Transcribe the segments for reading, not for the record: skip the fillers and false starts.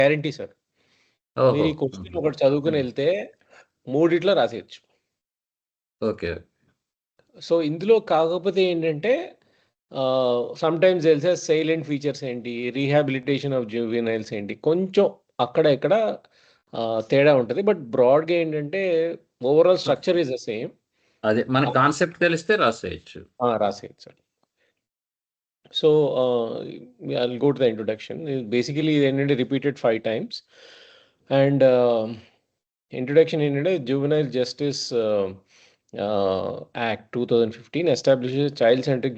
Guarantee sir. మీరు ఈ question ఒకటి చదువుకుని వెళ్తే మూడిట్లో రాసేయచ్చు. ఓకే. సో ఇందులో కాకపోతే ఏంటంటే సమ్టైమ్స్ తెలిసే సైలెంట్ ఫీచర్స్ ఏంటి, రీహాబిలిటేషన్ ఆఫ్ జువెనైల్స్ ఏంటి, కొంచెం అక్కడ ఇక్కడ తేడా ఉంటుంది. బట్ బ్రాడ్గా ఏంటంటే overall structure is the same. అదే మన కాన్సెప్ట్ తెలిస్తే రాసేయచ్చు. రాసేయచ్చు sir. So I'll go to the introduction. Basically ఇది ఏంటంటే రిపీటెడ్ 5 times. అండ్ ఇంట్రొడక్షన్ ఏంటంటే juvenile justice Act 2015 establishes child-centric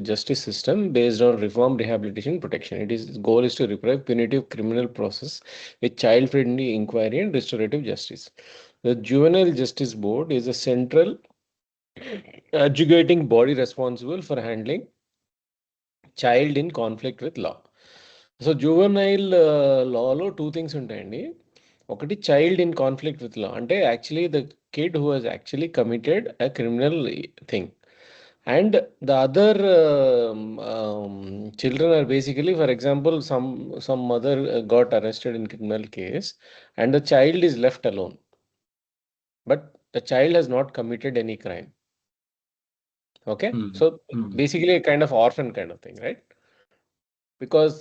justice system based on reform, rehabilitation, protection. Its goal is to reprieve punitive criminal process with child-friendly inquiry and restorative justice. The Juvenile Justice Board is a central adjudicating body responsible for handling child in conflict with law. So juvenile లాలో 2 things ఉంటాయండి. ఒకటి child in conflict with law, అంటే actually the kid who has actually committed a criminal thing, and the other children are basically, for example, some mother got arrested in criminal case and the child is left alone, but the child has not committed any crime. Okay. So basically a kind of orphan kind of thing, right? Because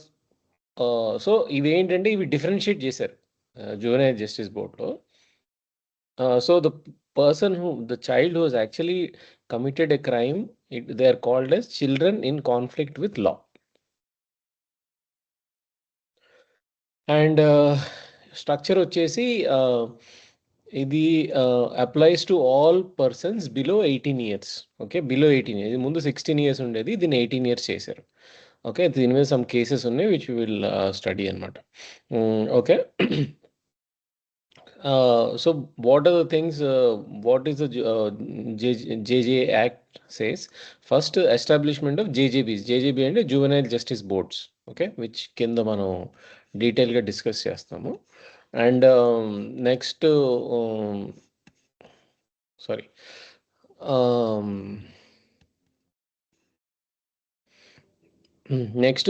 so ఇవి ఏంటంటే ఇవి differentiate చేశారు juvenile justice బోర్డ్లో. So the child who has actually committed a crime, they are called as children in conflict with law. And structure వచ్చేసి ఇది applies to all persons below 18 years. Okay, below 18 years. ముందు 16 years ఉండేది, దీన్ని 18 years చేశారు. Okay, దీని మీద some cases ఉన్నాయి which will study అనమాట. Okay, so what are the things, what is the JJ act says? First, establishment of JJBs. JJB అంటే juvenile justice boards. Okay, which కింద మనం డీటెయిల్గా డిస్కస్ చేస్తాము. And next sorry next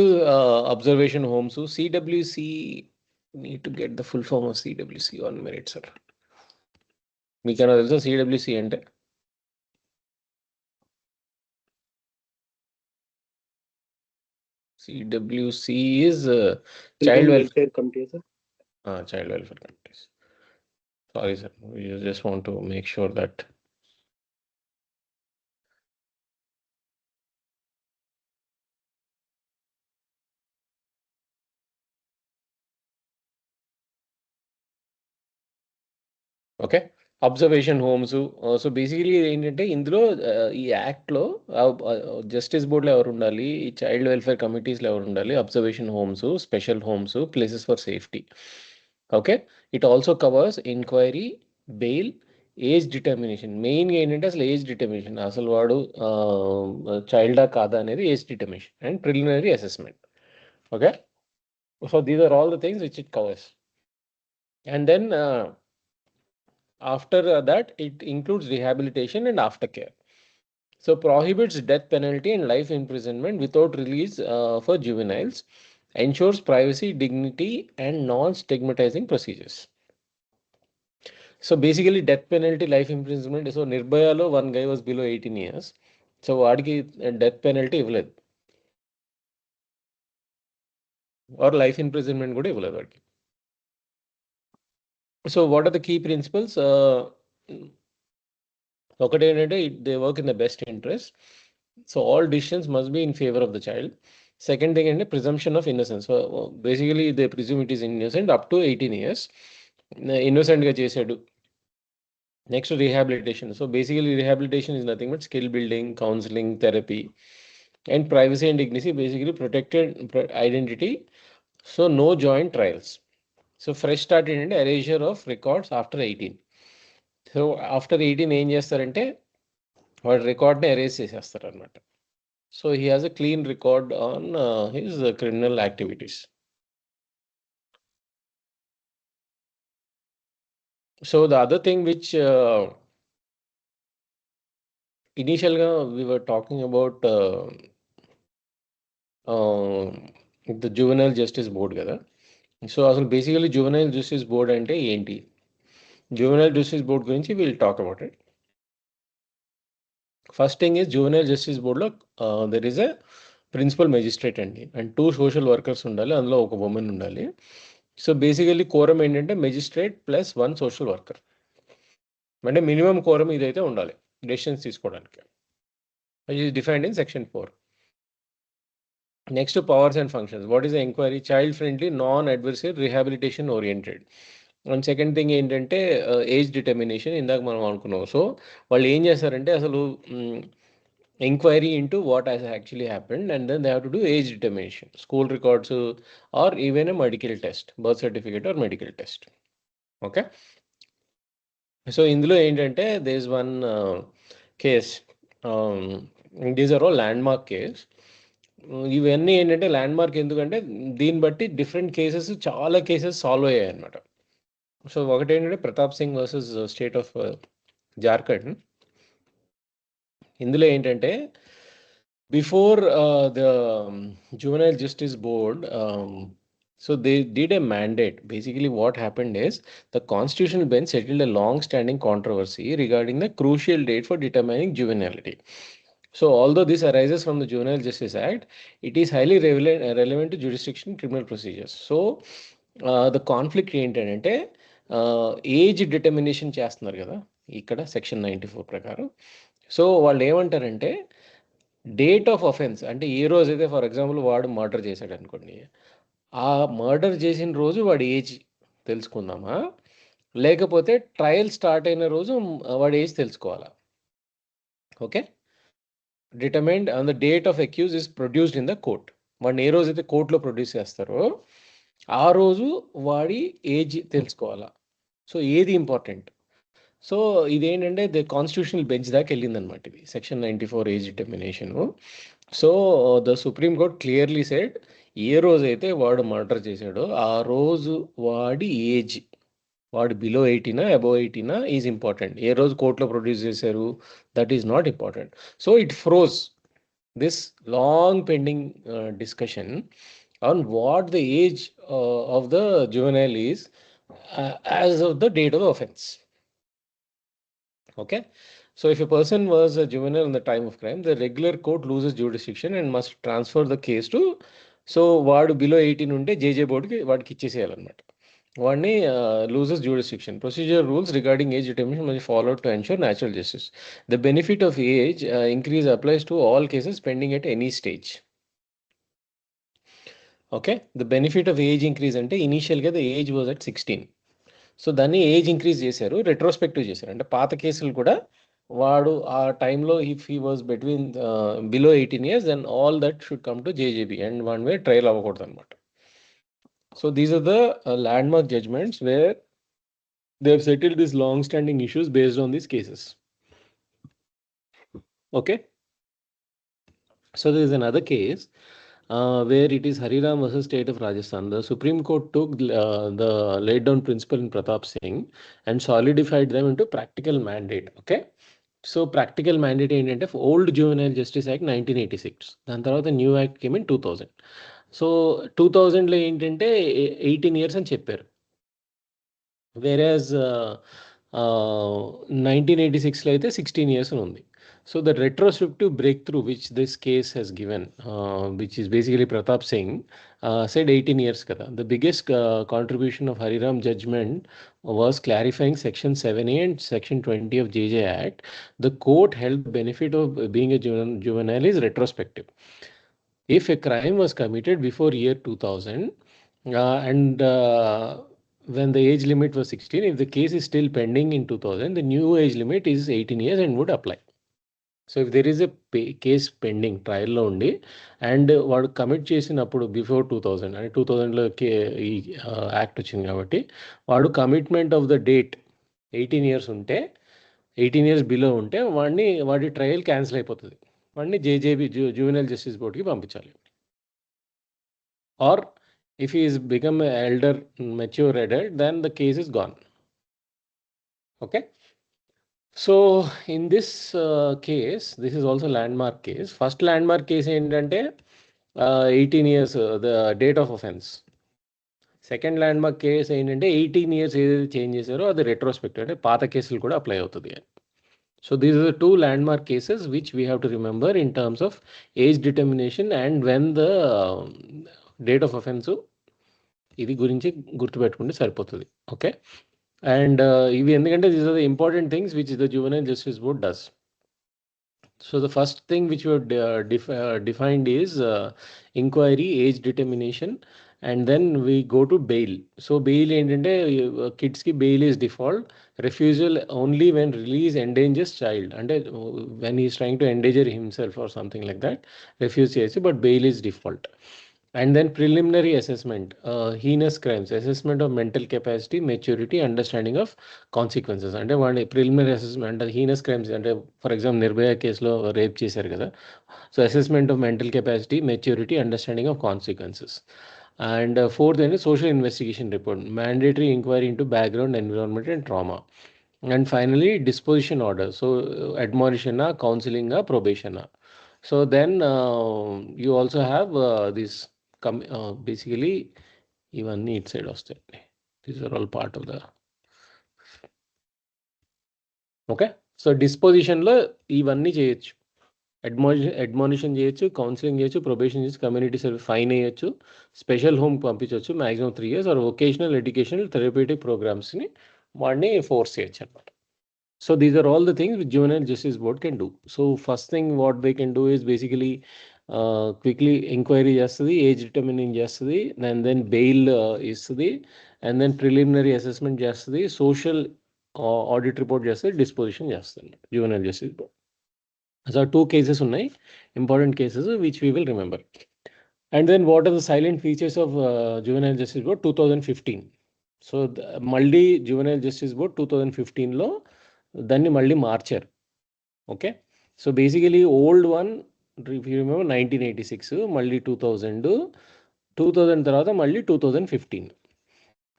observation homes. So CWC, need to get the full form of CWC. 1 minute sir. మీకు ఏమైనా తెలుసా CWC అంటే? CWC is child welfare committees. Child welfare committees. Sorry sir, we just want to make sure that okay. Observation homes. So basically ఏంటంటే ఇందులో ఈ యాక్ట్లో justice బోర్డులో ఎవరు ఉండాలి, ఈ చైల్డ్ వెల్ఫేర్ కమిటీస్లో ఎవరు ఉండాలి, observation homes, special homes, places for safety. Okay, it also covers enquiry, bail, age determination. మెయిన్గా ఏంటంటే అసలు ఏజ్ డిటర్మినేషన్, అసలు వాడు చైల్డా కాదా అనేది age determination, and preliminary assessment. Okay, so these are all the things which it covers. And then after that it includes rehabilitation and aftercare. So prohibits death penalty and life imprisonment without release for juveniles, ensures privacy, dignity and non-stigmatizing procedures. So basically death penalty, life imprisonment. So Nirbhayalo one guy was below 18 years, so వాడికి death penalty ఇవ్వలేదు, or life imprisonment కూడా ఇవ్వలేదు వాడికి. So what are the key principles? ఒకటి ఏంటంటే they work in the best interest. So all decisions must be in favour of the child. Second thing అంటే presumption of innocence. So basically they presume it is innocent up to 18 years. ఇన్నోసెంట్గా చేశాడు. Next rehabilitation. So basically rehabilitation is nothing but skill building, counselling, therapy, and privacy and dignity. Basically protected identity. So no joint trials. So fresh start ఏంటంటే erasure of records after 18. So after 18 ఏం చేస్తారంటే వాడి రికార్డ్ని erase చేసేస్తారు అనమాట. So he has a clean record on his criminal activities. So the other thing which ఇనీషియల్గా we were talking about the juvenile justice board కదా. So అసలు basically juvenile justice board అంటే ఏంటి? జువెనైల్ జస్టిస్ బోర్డ్ గురించి will talk about it. First thing is juvenile justice బోర్డ్లో there is a principal magistrate అండి, and 2 social workers ఉండాలి, అందులో ఒక ఉమెన్ ఉండాలి. సో బేసికలీ కోరం ఏంటంటే మెజిస్ట్రేట్ ప్లస్ 1 సోషల్ వర్కర్, అంటే మినిమం కోరం ఇదైతే ఉండాలి డెసిషన్స్ తీసుకోవడానికి. Which is defined in section 4. Next to powers and functions. What is the inquiry? Child friendly, non-adversarial, rehabilitation oriented. And second thing ఏంటంటే age determination, ఇందాక మనం అనుకున్నాం. So వాళ్ళు ఏం చేస్తారంటే అసలు enquiry into what has actually happened, and then they have to do age determination, school records or even a medical test, birth certificate or medical test. Okay, so ఇందులో ఏంటంటే there is one case, these are all landmark case. ఇవన్నీ ఏంటంటే landmark ఎందుకంటే దీన్ని బట్టి different cases, చాలా cases solve అయ్యాయి అనమాట. సో ఒకటి ఏంటంటే Pratap Singh versus state of Jharkhand. ఇందులో ఏంటంటే before the juvenile justice board, so they did a mandate. Basically what happened is the constitutional bench settled a long standing controversy regarding the crucial date for determining juvenility. So although this arises from the Juvenile Justice Act, it is highly relevant to jurisdiction criminal procedures. So the conflict ఏంటంటే age determination చేస్తున్నారు కదా ఇక్కడ section 94 ప్రకారం. So వాళ్ళు ఏమంటారంటే date of offence, అంటే ఏ రోజైతే for example వాడు మర్డర్ చేశాడు అనుకోండి, ఆ మర్డర్ చేసిన రోజు వాడి ఏజ్ తెలుసుకుందామా, లేకపోతే ట్రయల్ స్టార్ట్ అయిన రోజు వాడి ఏజ్ తెలుసుకోవాలా? Okay, determined on the date of accuse is produced in the court. వాడిని ఏ రోజైతే కోర్టులో ప్రొడ్యూస్ చేస్తారో ఆ రోజు వాడి ఏజ్ తెలుసుకోవాలా. సో ఏది ఇంపార్టెంట్? సో ఇదేంటంటే ద కాన్స్టిట్యూషనల్ బెంచ్ దాకా వెళ్ళిందనమాట ఇది section 94 age determination. So the supreme court clearly said, ఏ రోజైతే వాడు మర్డర్ చేశాడో ఆ రోజు వాడి ఏజ్, వాడు బిలో 18 అబోవ్ 18 ఈజ్ ఇంపార్టెంట్. ఏ రోజు కోర్టులో ప్రొడ్యూస్ చేశారు that is not important. So it froze this long pending discussion on what the age of the juvenile is as of the date of the offense. Okay, so if a person was a juvenile in the time of crime, the regular court loses jurisdiction and must transfer the case to, so వాడు below 18 ఉంటే జేజే బోర్డుకి వాడికి ఇచ్చేసేయాలన్నమాట. వాడిని loses jurisdiction. Procedure rules regarding age determination must be followed to ensure natural justice. The benefit of age increase applies to all cases pending at any stage. Okay, the benefit of age increase అంటే ఇనీషియల్గా the age was at 16. సో దాన్ని age increase చేశారు, retrospective చేశారు. అంటే పాత కేసులు కూడా వాడు ఆ టైంలో if he was between below 18 years then all that should come to JJB and one way trial అవ్వకూడదు అనమాట. So these are the landmark judgments where they have settled this long standing issues based on these cases. Okay, so this is another case where it is Hariram versus State of Rajasthan. The Supreme Court took the laid down principle in Pratap Singh and solidified them into practical mandate. Okay, so practical mandate ఏంటంటే old Juvenile Justice Act 1986, దాని తర్వాత new act came in 2000. So 2000లో ఏంటంటే 18 years అని చెప్పారు, వేరేజ్ 1986లో అయితే 16 years అని ఉంది. So the retrospective breakthrough which this case has given, which is basically Pratap Singh, said 18 years kada. The biggest contribution of Hariram judgment was clarifying section 7A and section 20 of JJ Act. The court held the benefit of being a juvenile is retrospective. If a crime was committed before year 2000 and when the age limit was 16, if the case is still pending in 2000, the new age limit is 18 years and would apply. So if there is a case pending ట్రయల్లో ఉండి and వాడు commit చేసినప్పుడు before 2000, అంటే 2000లో ఈ act వచ్చింది కాబట్టి వాడు commitment of the date 18 years ఉంటే, 18 years బిలో ఉంటే వాడి ట్రయల్ క్యాన్సిల్ అయిపోతుంది, వాడిని జేజేబీ జువెనైల్ జస్టిస్ బోర్డ్కి పంపించాలి. Or if he is become elder mature adult then the case is gone. Okay, so in this case this is also landmark case. First landmark case ఏంటంటే 18 years the date of offence. Second landmark case ఏంటంటే 18 years ఏదైతే change చేశారో అది retrospective, అంటే పాత కేసులు కూడా apply అవుతుంది అని. So these are the 2 landmark cases which we have to remember in terms of age determination and when the date of offense. ఇది గురించి గుర్తుపెట్టుకుంటే సరిపోతుంది. ఓకే, అండ్ ఇవి ఎందుకంటే these are the important things which the juvenile justice board does. So the first thing which we have defined is inquiry, age determination, and then we go to bail. So bail ఏంటంటే kids కి bail is default. Refusal only when release endangers child. అంటే when he is trying to endanger himself or something like that, refuse చేయొచ్చు, but bail is default. And then preliminary assessment, heinous crimes, assessment of mental capacity, maturity, understanding of consequences. అంటే వాడి preliminary assessment అంటే heinous crimes అంటే for example Nirbhaya కేసులో rape చేశారు కదా, so assessment of mental capacity, maturity, understanding of consequences. And fourth ఏంటి social investigation report, mandatory enquiry into background, environment and trauma. And finally disposition order, so అడ్మానిషనా, కౌన్సిలింగా, ప్రొబేషనా. So then you also have this basically ఇవన్నీ it side వస్తాయండి. These are all part of the okay. So డిస్పోజిషన్లో ఇవన్నీ చేయొచ్చు, అడ్మానిషన్ చేయొచ్చు, counselling చేయొచ్చు, ప్రొబేషన్ చేయొచ్చు, కమ్యూనిటీ సర్వీస్, ఫైన్ వేయచ్చు, స్పెషల్ హోమ్ పంపించవచ్చు maximum 3 years, or vocational educational therapeutic ప్రోగ్రామ్స్ని వాడిని ఫోర్స్ చేయొచ్చు అనమాట. So these are all the things which Juvenile Justice Board can do. So first thing what they can do is basically quickly inquiry చేస్తుంది, age determining చేస్తుంది, and then bail ఇస్తుంది, and then preliminary assessment చేస్తుంది, social audit report చేస్తుంది, disposition చేస్తుంది Juvenile Justice Board. So 2 cases ఉన్నాయి, important cases which we will remember. And then what are the silent features of Juvenile Justice Board 2015. సో మళ్ళీ Juvenile Justice Board 2015లో దాన్ని మళ్ళీ మార్చారు. Okay, so basically old one if you remember 1986, మళ్ళీ 2000 తర్వాత మళ్ళీ 2015.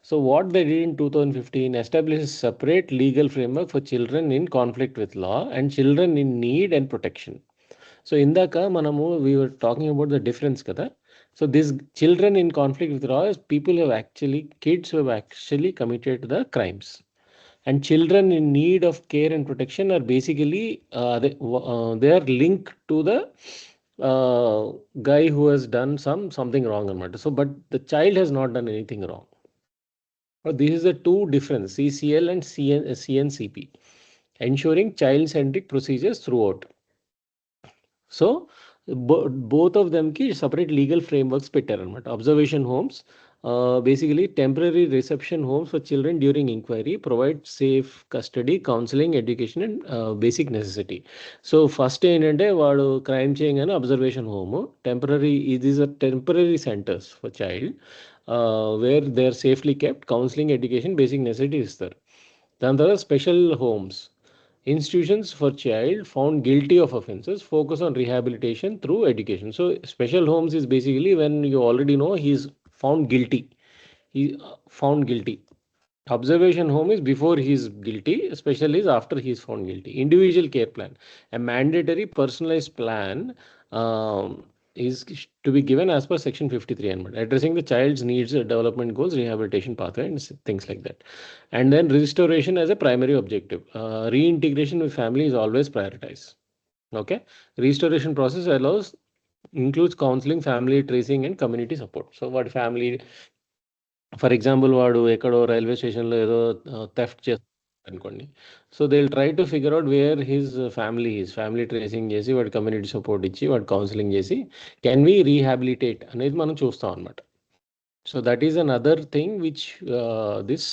So what they did in 2015, establish separate legal framework for children in conflict with law and children in need and protection. So ఇందాక మనము we were talking about the difference కదా. So this children in conflict with law people have actually, kids have actually committed the crimes. And children in need of care and protection are basically they are linked to the guy who has done something wrong anamata. So but the child has not done anything wrong. This is the 2 difference, CCL and CNCP, ensuring child-centric procedures throughout. So both of them ki separate legal frameworks పెట్టారు అనమాట. Observation homes, basically temporary reception homes for children during inquiry, provide safe custody, counseling, education and basic necessity. So first ఏంటంటే వాడు crime చేయగానే observation home, temporary, these are temporary centers for child where they are safely kept, counseling, education, basic necessity ఇస్తారు. దాని తర్వాత special homes, institutions for child found guilty of offenses, focus on rehabilitation through education. So special homes is basically when you already know he is found guilty. Observation home is before he is guilty, special is after he is found guilty. Individual care plan, a mandatory personalized plan is to be given as per section 53 and addressing the child's needs, development goals, rehabilitation pathway and things like that. And then restoration as a primary objective, reintegration with family is always prioritized. Okay, restoration process includes counseling, family tracing and community support. So what family, for example వాడు ఎక్కడో railway స్టేషన్లో ఏదో theft చేస్తారు అనుకోండి, so they will try to figure out where his family tracing చేసి వాడి community support ఇచ్చి వాడి కౌన్సిలింగ్ చేసి కెన్ వి రీహాబిలిటేట్ అనేది మనం చూస్తాం అనమాట. So that is another thing which this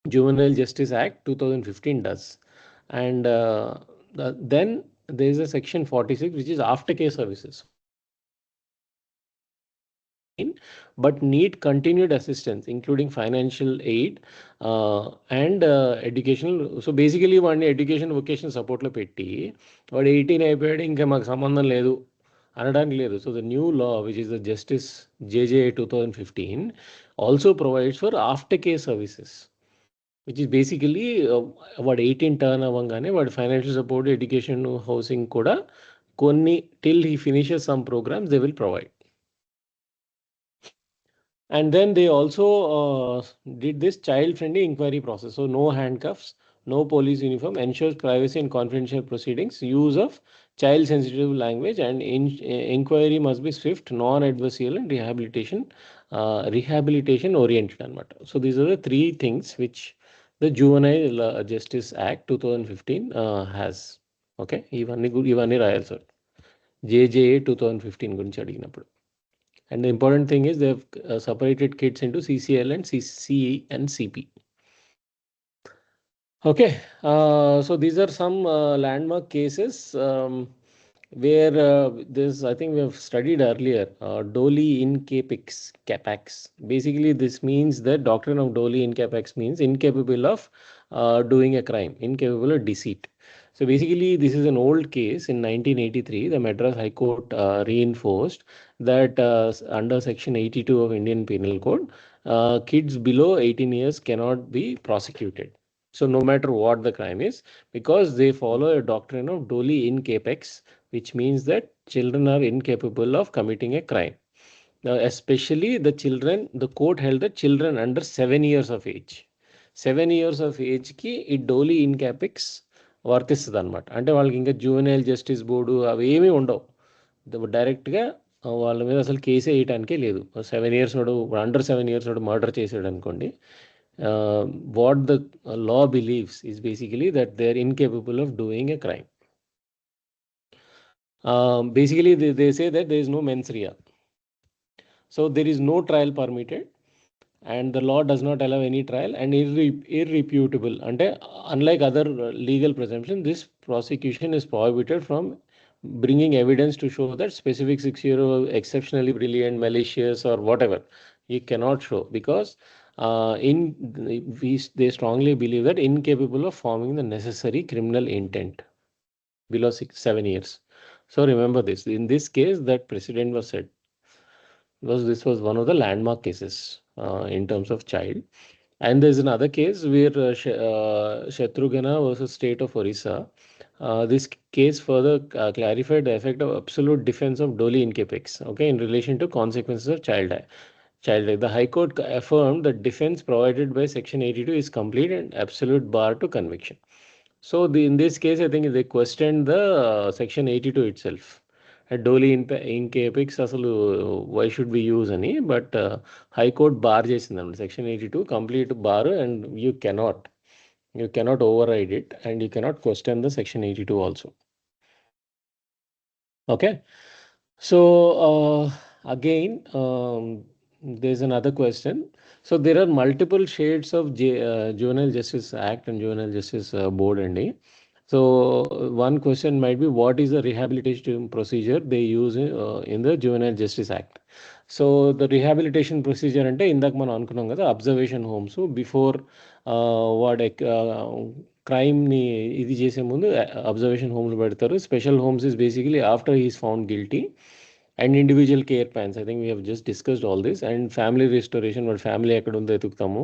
Juvenile Justice Act 2015 does. And then there is a section 46 which is aftercare services, but need continued assistance including financial aid and educational. So basically వాడిని education vacation సపోర్ట్లో పెట్టి వాడు 18 అయిపోయాడు ఇంకా మాకు సంబంధం లేదు అనడానికి లేదు. So the new law which is the justice JJA 2015 also provides for after care services, which is basically వాడు 18 టర్న్ అవ్వగానే వాడు ఫైనాన్షియల్ సపోర్ట్, ఎడ్యుకేషన్, హౌసింగ్ కూడా కొన్ని till he finishes some programmes they will provide. And then they also did this child-friendly inquiry process. So no handcuffs, no police uniform, ensures privacy and confidential proceedings, use of child-sensitive language, and inquiry must be swift, non-adversarial, and rehabilitation oriented. So these are the three things which the Juvenile Justice Act 2015 has. Okay, ఇవన్నీ రాయాలి sir JJA 2015 గురించి అడిగినప్పుడు. And the important thing is they've separated kids into CCL and CC and CP. Okay, so these are some landmark cases where this, I think we have studied earlier, Doli in capax. Basically, this means the doctrine of Doli in capax means incapable of doing a crime, incapable of deceit. So basically, this is an old case. In 1983, the Madras High Court reinforced that under Section 82 of Indian Penal Code, kids below 18 years cannot be prosecuted. So no matter what the crime is, because they follow a doctrine of Doli in capax, which means that children are incapable of committing a crime. Now, especially the children, the court held that children under 7 years of age. 7 years of age కి ఈ డోలీ in క్యాపిక్స్ వర్తిస్తుంది అనమాట. అంటే వాళ్ళకి ఇంకా juvenile justice board అవి ఏమీ ఉండవు. డైరెక్ట్గా వాళ్ళ మీద అసలు కేసు వేయటానికే లేదు. 7 years వాడు అండర్ 7 years వాడు మర్డర్ చేసాడు అనుకోండి, what the law believes is basically that they are incapable of doing a crime. Basically, they say that there is no mens rea. So there is no trial permitted, and the law does not allow any trial, and irrefutable. And unlike other legal presumption, this prosecution is prohibited from bringing evidence to show that specific 6-year-old exceptionally brilliant, malicious, or whatever. You cannot show because they strongly believe that incapable of forming the necessary criminal intent below 7 years. So remember this. In this case, that precedent was set. This was one of the landmark cases in terms of child. And there's another case where Shatrugana versus State of Orissa. This case further clarified the effect of absolute defense of Doli in capax, okay, in relation to consequences of child death. The High Court affirmed that defense provided by Section 82 is complete and absolute bar to conviction. So in this case, I think they questioned the Section 82 itself. At Doli in capax, asalu why should we use any? But High Court bar chesindam Section 82 complete bar, and you cannot override it, and you cannot question the Section 82 also. Okay, so again, there's another question. So there are multiple shades of Juvenile Justice Act and Juvenile Justice Board and so one question might be, what is the rehabilitation procedure they use in the Juvenile Justice Act? So the rehabilitation procedure అంటే ఇందాక మనం అనుకున్నాం కదా, observation homes before వాడు క్రైమ్ని ఇది చేసే ముందు observation homes పెడతారు. Special homes is basically after he's found guilty, and individual care plans. I think we have just discussed all this. And family restoration, వాడి ఫ్యామిలీ ఎక్కడ ఉందో ఎతుకుతాము.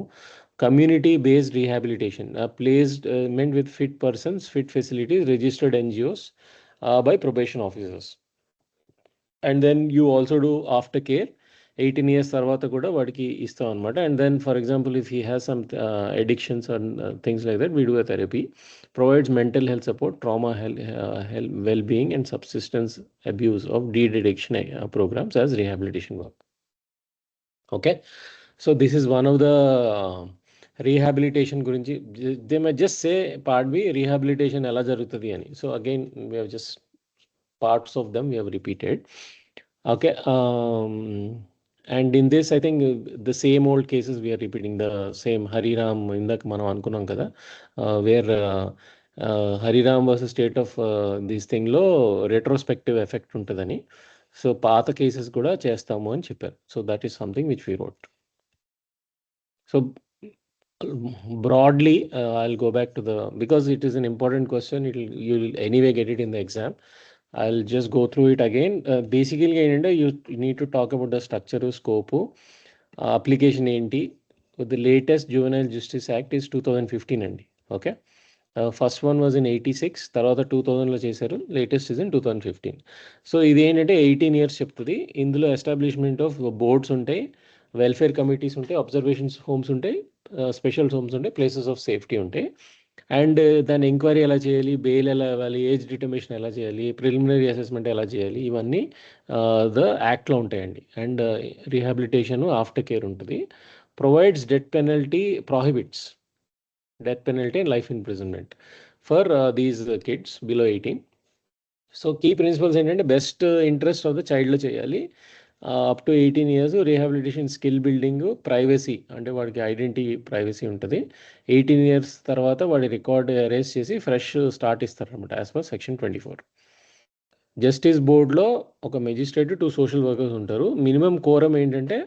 Community based rehabilitation, placement with fit persons, fit facilities, registered NGOs by probation officers. And then you also do aftercare. 18 years తర్వాత కూడా వాడికి ఇస్తాం అనమాట. And then for example, if he has some addictions or things like that, we do a therapy. Provides mental health support, trauma health, well-being, and substance abuse of de-addiction programs as rehabilitation work. Okay, so this is one of the rehabilitation గురించి. They may just say part be rehabilitation ఎలా జరుగుతుంది అని. So again we have just parts of them we have repeated. Okay, and in this I think the same old cases we're repeating the same. Hariram ఇందాక మనం అనుకున్నాం కదా, where Hariram versus state of this థింగ్లో retrospective effect ఉంటుందని. So పాత cases కూడా చేస్తాము అని చెప్పారు. So that is something which we wrote. So broadly, I'll go back to because it is an important question, you'll anyway get it in the exam. I'll just go through it again. Basically, you need to talk about the structure, scope, application enti. The latest Juvenile Justice Act is 2015 andi. Okay, first one was in 86, తర్వాత 2000లో చేశారు. Latest is in 2015. So ఇది ఏంటంటే 18 years చెప్తుంది. ఇందులో establishment of boards ఉంటాయి, welfare committees ఉంటాయి, observations homes ఉంటాయి, special homes ఉంటాయి, ప్లేసెస్ ఆఫ్ సేఫ్టీ ఉంటాయి. అండ్ దాని ఎంక్వైరీ ఎలా చేయాలి, బెయిల్ ఎలా ఇవ్వాలి, ఏజ్ డిటర్మినేషన్ ఎలా చేయాలి, ప్రిలిమినరీ అసెస్మెంట్ ఎలా చేయాలి, ఇవన్నీ ద యాక్ట్లో ఉంటాయండి. అండ్ రీహాబిలిటేషన్, ఆఫ్టర్ కేర్ ఉంటుంది. Provides death penalty, prohibits death penalty and life imprisonment for these kids below 18. So key principles ఏంటంటే బెస్ట్ ఇంట్రెస్ట్ ఆఫ్ ద చైల్డ్లో చేయాలి, up to 18 years, rehabilitation, skill building, privacy అంటే వాడికి identity privacy ఉంటుంది. 18 years తర్వాత వాడి record erase చేసి fresh start ఇస్తారనమాట యాజ్ పర్ సెక్షన్ 24. జస్టిస్ బోర్డులో ఒక మెజిస్ట్రేట్, 2 సోషల్ వర్కర్స్ ఉంటారు. మినిమం కోరం ఏంటంటే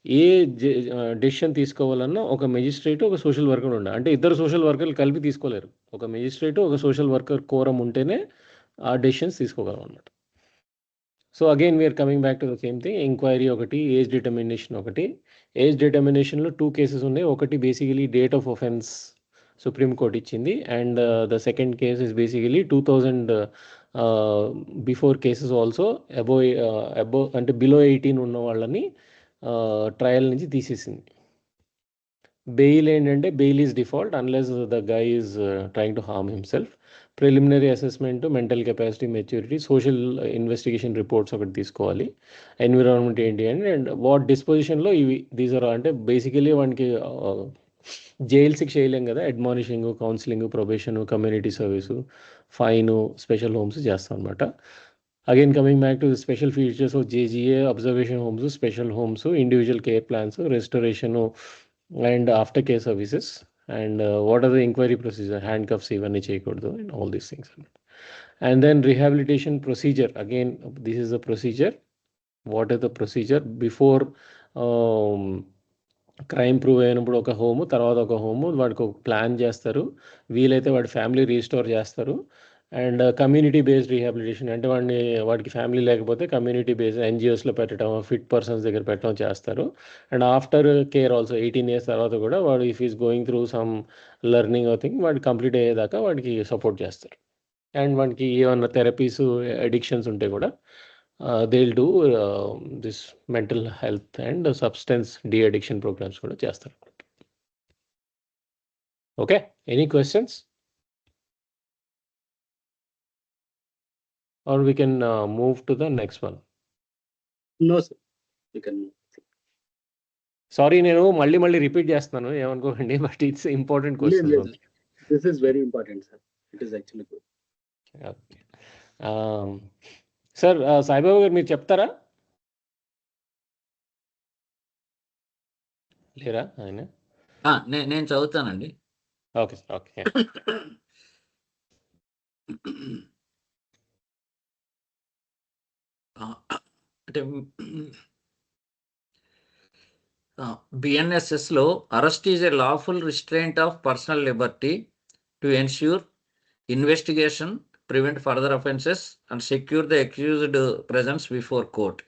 ఏ డెసిషన్ తీసుకోవాలన్నా ఒక మెజిస్ట్రేట్, ఒక సోషల్ వర్కర్ ఉండాలి. అంటే ఇద్దరు సోషల్ వర్కర్లు కలిపి తీసుకోలేరు. ఒక మెజిస్ట్రేట్, ఒక సోషల్ వర్కర్ కోరం ఉంటేనే ఆ డెసిషన్స్ తీసుకోగలం అన్నమాట. So again we're coming back to the same thing. Enquiry ఒకటి, ఏజ్ డిటర్మినేషన్ ఒకటి. ఏజ్ డిటర్మినేషన్లో 2 cases ఉన్నాయి. ఒకటి basically date of offence supreme court ఇచ్చింది, and the second case is basically 2000 before cases also above అంటే బిలో 18 ఉన్న వాళ్ళని ట్రయల్ నుంచి తీసేసింది. బెయిల్ ఏంటంటే bail is default unless the guy is trying to harm himself. Preliminary assessment, mental capacity, maturity, social investigation reports ఒకటి తీసుకోవాలి. Environment ఏంటి and what డిస్పోజిషన్లో ఇవి దీస్ ఆర్ అంటే బేసికలీ వానికి జైల్ శిక్ష చేయలేం కదా, admonishing, counselling, probation, community service, fine, special homes చేస్తాం అనమాట. Again coming back to the special features of JGA, observation homes, special homes, individual care plans, restoration and after care services, and what are the enquiry procedure, handcuffs ఇవన్నీ చేయకూడదు, and all these things. And then rehabilitation procedure, again this is the procedure. What is the procedure before crime prove అయినప్పుడు ఒక home, తర్వాత ఒక home, వాడికి ఒక plan చేస్తారు. వీలైతే వాడి ఫ్యామిలీ రీస్టోర్ చేస్తారు. అండ్ కమ్యూనిటీ బేస్డ్ రీహాబిలిటేషన్ అంటే వాడికి ఫ్యామిలీ లేకపోతే కమ్యూనిటీ బేస్డ్ ఎన్జిఓస్లో పెట్టడం, ఫిట్ పర్సన్స్ దగ్గర పెట్టడం చేస్తారు. And after care also 18 years తర్వాత కూడా వాడు if is going through some learning thing వాడికి కంప్లీట్ అయ్యేదాకా వాడికి సపోర్ట్ చేస్తారు. అండ్ వాడికి ఏమన్నా థెరపీస్, అడిక్షన్స్ ఉంటే కూడా they'll do this mental health and substance de-addiction programs కూడా చేస్తారు. Okay, any questions? Or we can move to the next one. No, sir. You can move. Sorry, నేను మళ్ళీ రిపీట్ చేస్తున్నాను, ఏమనుకోకండి, but it's important question. This is very important, sir. It is actually good. Okay. Sir Saibaba గారు మీరు చెప్తారా? లేరా ఆయన? నేను చదువుతానండి. Okay sir, okay. అంటే బిఎన్ఎస్ఎస్లో arrest is a lawful restraint of personal liberty to ensure investigation, prevent further offences and secure the accused presence before court.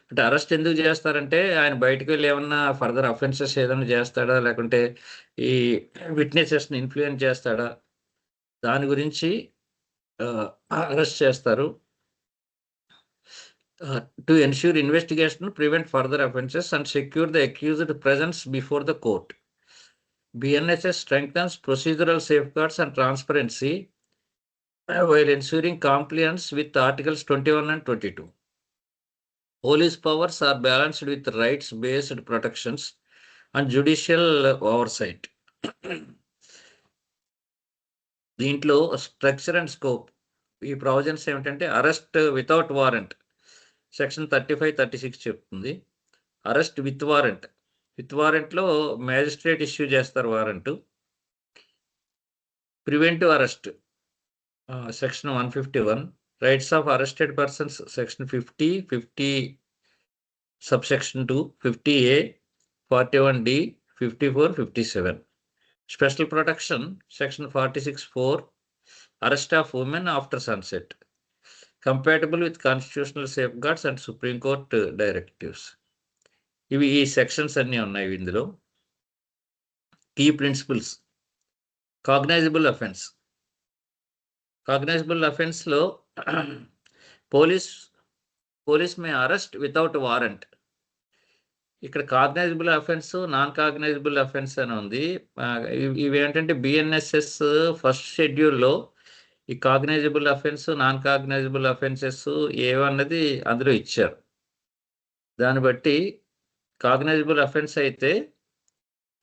అంటే arrest ఎందుకు చేస్తారంటే ఆయన బయటకు వెళ్ళి ఏమన్నా ఫర్దర్ అఫెన్సెస్ ఏదైనా చేస్తాడా, లేకుంటే ఈ విట్నెసెస్ని ఇన్ఫ్లుయెన్స్ చేస్తాడా, దాని గురించి అరెస్ట్ చేస్తారు. To ensure investigation, prevent further offences and secure the accused presence before the court. BNSS strengthens procedural safeguards and transparency while ensuring compliance with Articles 21 and 22. Police powers are balanced with rights-based protections and judicial oversight. దీంట్లో structure and scope ఈ provisions ఏమిటంటే arrest without warrant section 35-36 చెప్తుంది. Arrest with warrant, with వారెంట్లో magistrate issue చేస్తారు warrant. Preventive arrest section 151. Rights of arrested persons section 50 subsection 2, 50A, 41D, 54, 57. Special protection section 46(4), arrest of women after sunset, compatible with constitutional safeguards and supreme court directives. ఇవి ఈ sections అన్నీ ఉన్నాయి ఇందులో. Key principles. Cognizable offence. Cognizable అఫెన్స్లో police may arrest without warrant ఇక్కడ cognizable offence, non cognizable offence అని ఉంది. ఇవి ఏంటంటే బిఎన్ఎస్ఎస్ ఫస్ట్ షెడ్యూల్లో ఈ cognizable offence, non cognizable offences ఏవన్నది అందులో ఇచ్చారు. దాన్ని బట్టి కాగ్నైజబుల్ అఫెన్స్ అయితే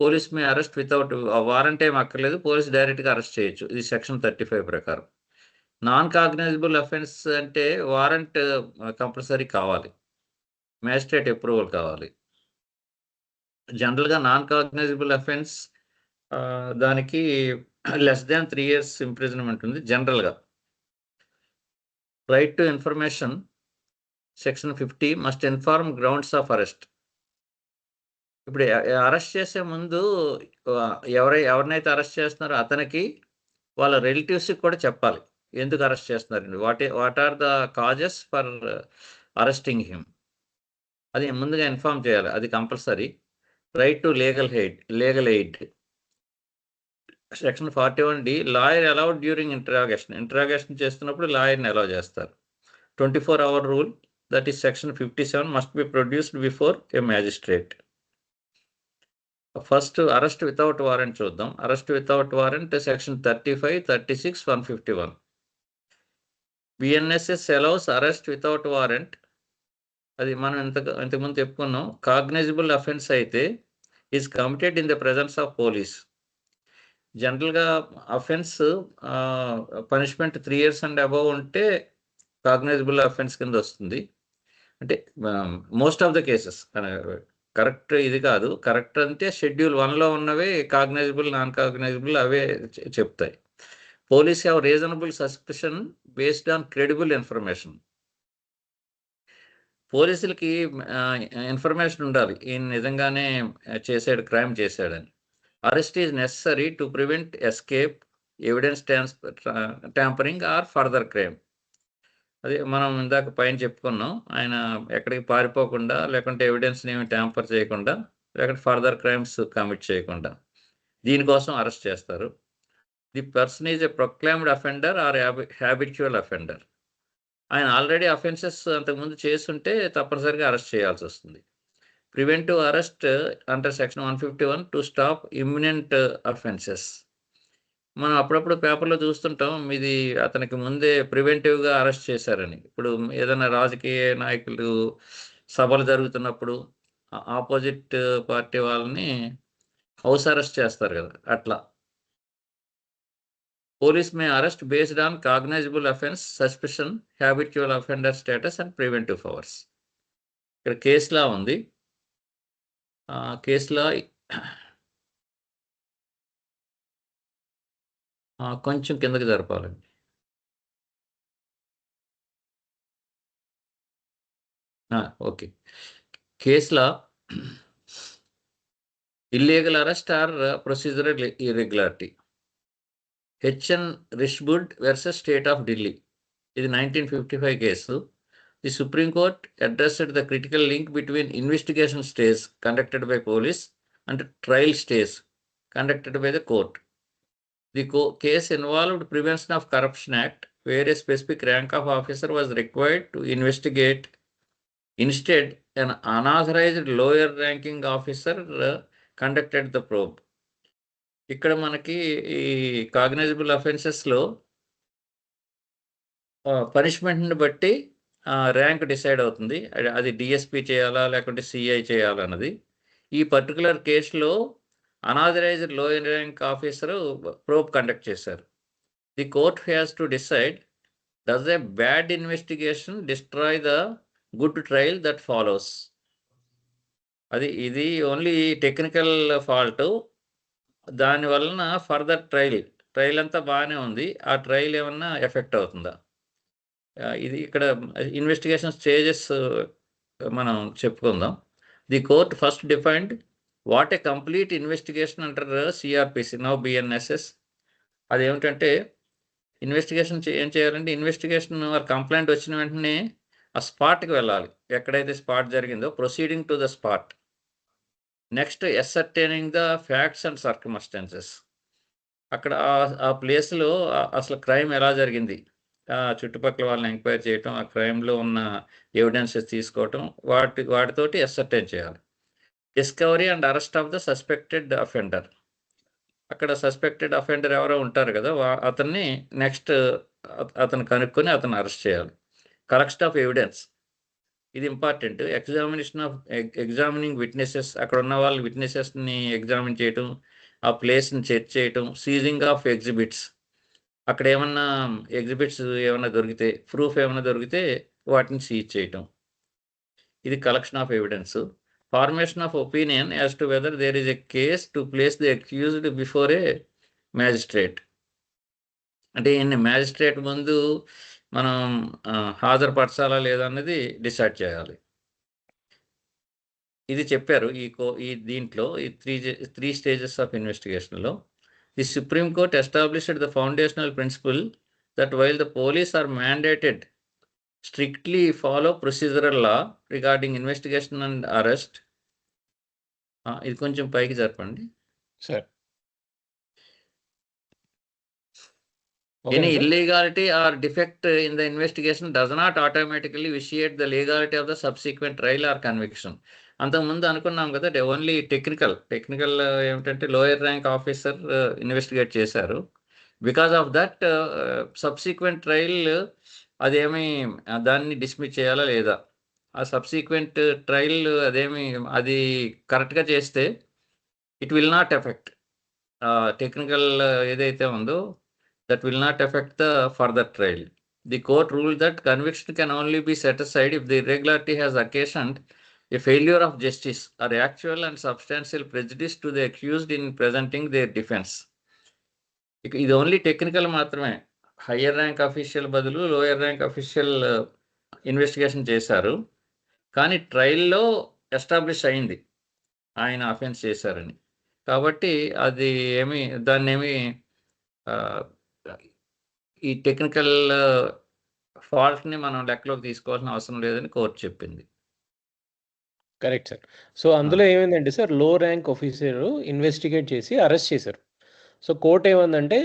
police may arrest without warrant ఏం అక్కర్లేదు, పోలీస్ డైరెక్ట్గా అరెస్ట్ చేయొచ్చు. ఇది సెక్షన్ 35 ప్రకారం. నాన్ కాగ్నైజబుల్ అఫెన్స్ అంటే వారెంట్ కంపల్సరీ కావాలి, మ్యాజిస్ట్రేట్ అప్రూవల్ కావాలి. జనరల్గా నాన్ కాగ్నైజబుల్ అఫెన్స్ దానికి లెస్ దాన్ 3 years ఇంప్రిజన్మెంట్ ఉంది జనరల్గా. Right to information section 50 must inform grounds of arrest. ఇప్పుడు అరెస్ట్ చేసే ముందు ఎవరినైతే అరెస్ట్ చేస్తున్నారో అతనికి వాళ్ళ రిలేటివ్స్కి కూడా చెప్పాలి ఎందుకు అరెస్ట్ చేస్తున్నారండి, what are the causes for arresting him, అది ముందుగా ఇన్ఫార్మ్ చేయాలి, అది compulsory. Right to legal aid section 41D lawyer allowed during interrogation చేస్తున్నప్పుడు లాయర్ని అలౌ చేస్తారు. 24 hour rule, that is section 57 must be produced before a magistrate. First arrest without warrant చూద్దాం. Arrest without warrant section 35, 36, 151. BNSS allows arrest without warrant. అది మనం ఇంతకుముందు చెప్పుకున్నాం. Cognizable offence అయితే is committed in the presence of police. జనరల్గా offence punishment 3 years and above ఉంటే cognizable offence కింద వస్తుంది. అంటే most of the cases correct ఇది కాదు. కరెక్ట్ అంటే షెడ్యూల్ 1లో ఉన్నవే కాగ్నైజబుల్, నాన్ కాగ్నైజబుల్ అవే చెప్తాయి. Police have reasonable suspicion based on credible information. పోలీసులకి ఇన్ఫర్మేషన్ ఉండాలి, ఈయన నిజంగానే క్రైమ్ చేశాడని. Arrest is necessary to prevent escape, evidence tampering or further crime. అది మనం ఇందాక పైన చెప్పుకున్నాం. ఆయన ఎక్కడికి పారిపోకుండా, లేకుంటే ఎవిడెన్స్ని ఏమి ట్యాంపర్ చేయకుండా, లేకుంటే ఫర్దర్ క్రైమ్స్ కమిట్ చేయకుండా, దీనికోసం అరెస్ట్ చేస్తారు. The person is a proclaimed offender or habitual offender. ఆయన ఆల్రెడీ అఫెన్సెస్ అంతకుముందు చేస్తుంటే తప్పనిసరిగా అరెస్ట్ చేయాల్సి వస్తుంది. Preventive arrest under section 151 to stop imminent offences. మనం అప్పుడప్పుడు పేపర్లో చూస్తుంటాం, ఇది అతనికి ముందే ప్రివెంటివ్గా అరెస్ట్ చేశారని. ఇప్పుడు ఏదైనా రాజకీయ నాయకులు సభలు జరుగుతున్నప్పుడు ఆపోజిట్ పార్టీ వాళ్ళని హౌస్ అరెస్ట్ చేస్తారు కదా, అట్లా. Police may arrest based on cognizable offence, suspicion, habitual offender status and preventive powers. ఇక్కడ కేసులా ఉంది. కేసులా కొంచెం కిందకి జరపాలండి. ఓకే. కేసులా illegal arrest or procedural irregularity. HN Rishbud versus state of Delhi. ఇది 1955 case. The supreme court addressed the critical link between investigation stage conducted by police and trial stage conducted by the court. The case involved Prevention of Corruption Act, where a specific rank of officer was required to investigate. Instead, an unauthorized lower ranking officer conducted the probe. ఇక్కడ మనకి ఈ cognisable అఫెన్సెస్లో పనిష్మెంట్ని బట్టి rank decide అవుతుంది. అది DSP చేయాలా లేకుంటే CI చేయాలన్నది. ఈ పర్టికులర్ కేసులో unauthorized lower rank officer probe conduct చేశారు. The court has to decide, does a bad investigation destroy the good trial that follows. ఇది ఓన్లీ టెక్నికల్ ఫాల్ట్. దానివలన ఫర్దర్ ట్రయల్ అంతా బాగానే ఉంది, ఆ ట్రయల్ ఏమన్నా ఎఫెక్ట్ అవుతుందా? ఇది ఇక్కడ ఇన్వెస్టిగేషన్ స్టేజెస్ మనం చెప్పుకుందాం. The court first defined what a complete investigation అంటారు సిఆర్పిసి, నౌ బిఎన్ఎస్ఎస్. అదేమిటంటే ఇన్వెస్టిగేషన్ ఏం చేయాలంటే, ఇన్వెస్టిగేషన్ కంప్లైంట్ వచ్చిన వెంటనే ఆ స్పాట్కి వెళ్ళాలి, ఎక్కడైతే స్పాట్ జరిగిందో, proceeding to the spot. Next ascertaining the facts and circumstances. అక్కడ ఆ ప్లేస్లో అసలు క్రైమ్ ఎలా జరిగింది, చుట్టుపక్కల వాళ్ళని ఎంక్వైరీ చేయటం, ఆ క్రైమ్లో ఉన్న ఎవిడెన్సెస్ తీసుకోవటం, వాటితోటి ఎస్సర్టైన్ చేయాలి. Discovery and arrest of the suspected offender. అక్కడ సస్పెక్టెడ్ అఫెండర్ ఎవరో ఉంటారు కదా, అతన్ని నెక్స్ట్ అతను కనుక్కొని అతను అరెస్ట్ చేయాలి. కలెక్షన్ ఆఫ్ ఎవిడెన్స్, ఇది important. Examination of examining witnesses, అక్కడ ఉన్న వాళ్ళు విట్నెసెస్ని ఎగ్జామిన్ చేయటం, ఆ ప్లేస్ని చెక్ చేయటం. సీజింగ్ ఆఫ్ ఎగ్జిబిట్స్, అక్కడ ఏమన్నా ఎగ్జిబిట్స్ ఏమన్నా దొరికితే, ప్రూఫ్ ఏమన్నా దొరికితే వాటిని సీజ్ చేయటం. ఇది collection of evidence. Formation of opinion as to whether there is a case to place the accused before a magistrate. అంటే ఈయన్ని మ్యాజిస్ట్రేట్ ముందు మనం హాజరుపరచాలా లేదా అన్నది డిసైడ్ చేయాలి. ఇది చెప్పారు ఈ దీంట్లో ఈ త్రీ స్టేజెస్ ఆఫ్ ఇన్వెస్టిగేషన్లో. The supreme court established the foundational principle that while the police are mandated strictly follow procedural law regarding investigation and arrest. ఇది కొంచెం పైకి జరపండి sir. Any illegality or defect in the investigation does not automatically vitiate the legality of the subsequent trial or conviction. అంతకుముందు అనుకున్నాం కదా, only technical ఏమిటంటే lower rank officer investigate చేశారు. Because of that subsequent trial అదేమి దాన్ని dismiss చేయాలా లేదా, ఆ సబ్సిక్వెంట్ ట్రయల్ అది కరెక్ట్గా చేస్తే it will not effect technical ఏదైతే ఉందో, that will not affect the further trial. The court ruled that conviction can only be set aside if the irregularity has occasioned a failure of justice or actual and substantial prejudice to the accused in presenting their defense. ఇది only technical మాత్రమే. Higher rank official బదులు lower rank official investigation చేశారు, కానీ ట్రయల్లో establish అయింది ఆయన offence చేశారని. కాబట్టి అది దాన్ని ఈ టెక్నికల్ ఫాల్ట్ని మనం లెక్కలోకి తీసుకోవాల్సిన అవసరం లేదని కోర్టు చెప్పింది. Correct sir. సో అందులో ఏమైందంటే sir, low rank officer investigate చేసి అరెస్ట్ చేశారు. సో కోర్ట్ ఏమందంటే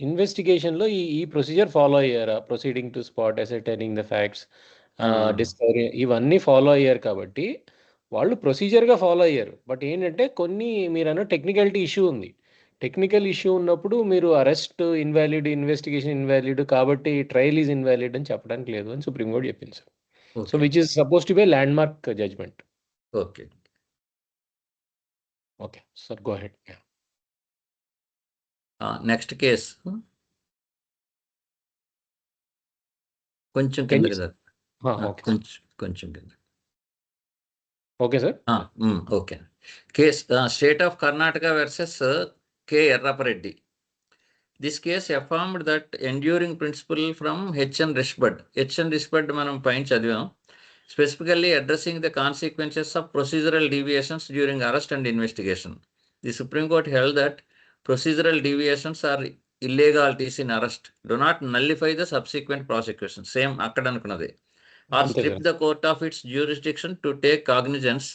ఇన్వెస్టిగేషన్లో ఈ ప్రొసీజర్ ఫాలో అయ్యారా, proceeding to spot, ascertaining the facts, discovery, ఇవన్నీ ఫాలో అయ్యారు. కాబట్టి వాళ్ళు ప్రొసీజర్గా ఫాలో అయ్యారు. బట్ ఏంటంటే కొన్ని మీరన్న టెక్నికాలిటీ ఇష్యూ ఉంది. టెక్నికల్ ఇష్యూ ఉన్నప్పుడు మీరు అరెస్ట్ ఇన్వాలిడ్, ఇన్వెస్టిగేషన్ ఇన్వాలిడ్, కాబట్టి ట్రయల్ ఈజ్ ఇన్వాలిడ్ అని చెప్పడానికి లేదు అని సుప్రీంకోర్టు చెప్పింది sir. So which is suppose to be landmark judgment. Okay okay sir, go head. Next case కొంచెం కిందకి కొంచెం కింద. Okay sir. Okay. Case state of Karnataka versus K. Errapareddy. This case affirmed that enduring principle from H.N. Rishbud. H.N. Rishbud మనం పైన చదివాం. Specifically addressing the consequences of procedural deviations during arrest and investigation. The Supreme Court held that procedural deviations are illegalities in arrest do not nullify the subsequent prosecution. Same అక్కడ అనుకున్నది. Or strip the court of its jurisdiction to take cognizance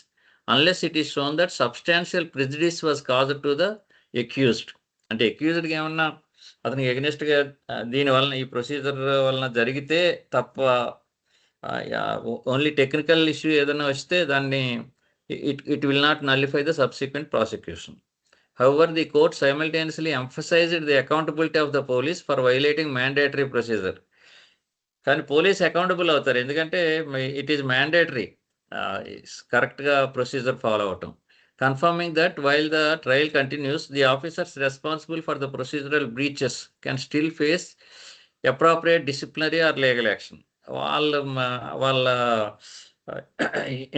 unless it is shown that substantial prejudice was caused to the accused. అంటే అక్యూజ్డ్కి ఏమన్నా అతనికి ఎగనెస్ట్గా దీని వలన ఈ procedure వలన జరిగితే తప్ప, ఓన్లీ టెక్నికల్ ఇష్యూ ఏదైనా వస్తే దాన్ని it will not nullify the subsequent prosecution. However the court simultaneously emphasised the accountability of the police for violating mandatory procedure. కానీ పోలీస్ అకౌంటబుల్ అవుతారు, ఎందుకంటే ఇట్ ఈస్ మ్యాండేటరీ కరెక్ట్గా ప్రొసీజర్ ఫాలో అవటం. Confirming that while the trial continues, the officers responsible for the procedural breaches can still face appropriate disciplinary or legal action. వాళ్ళ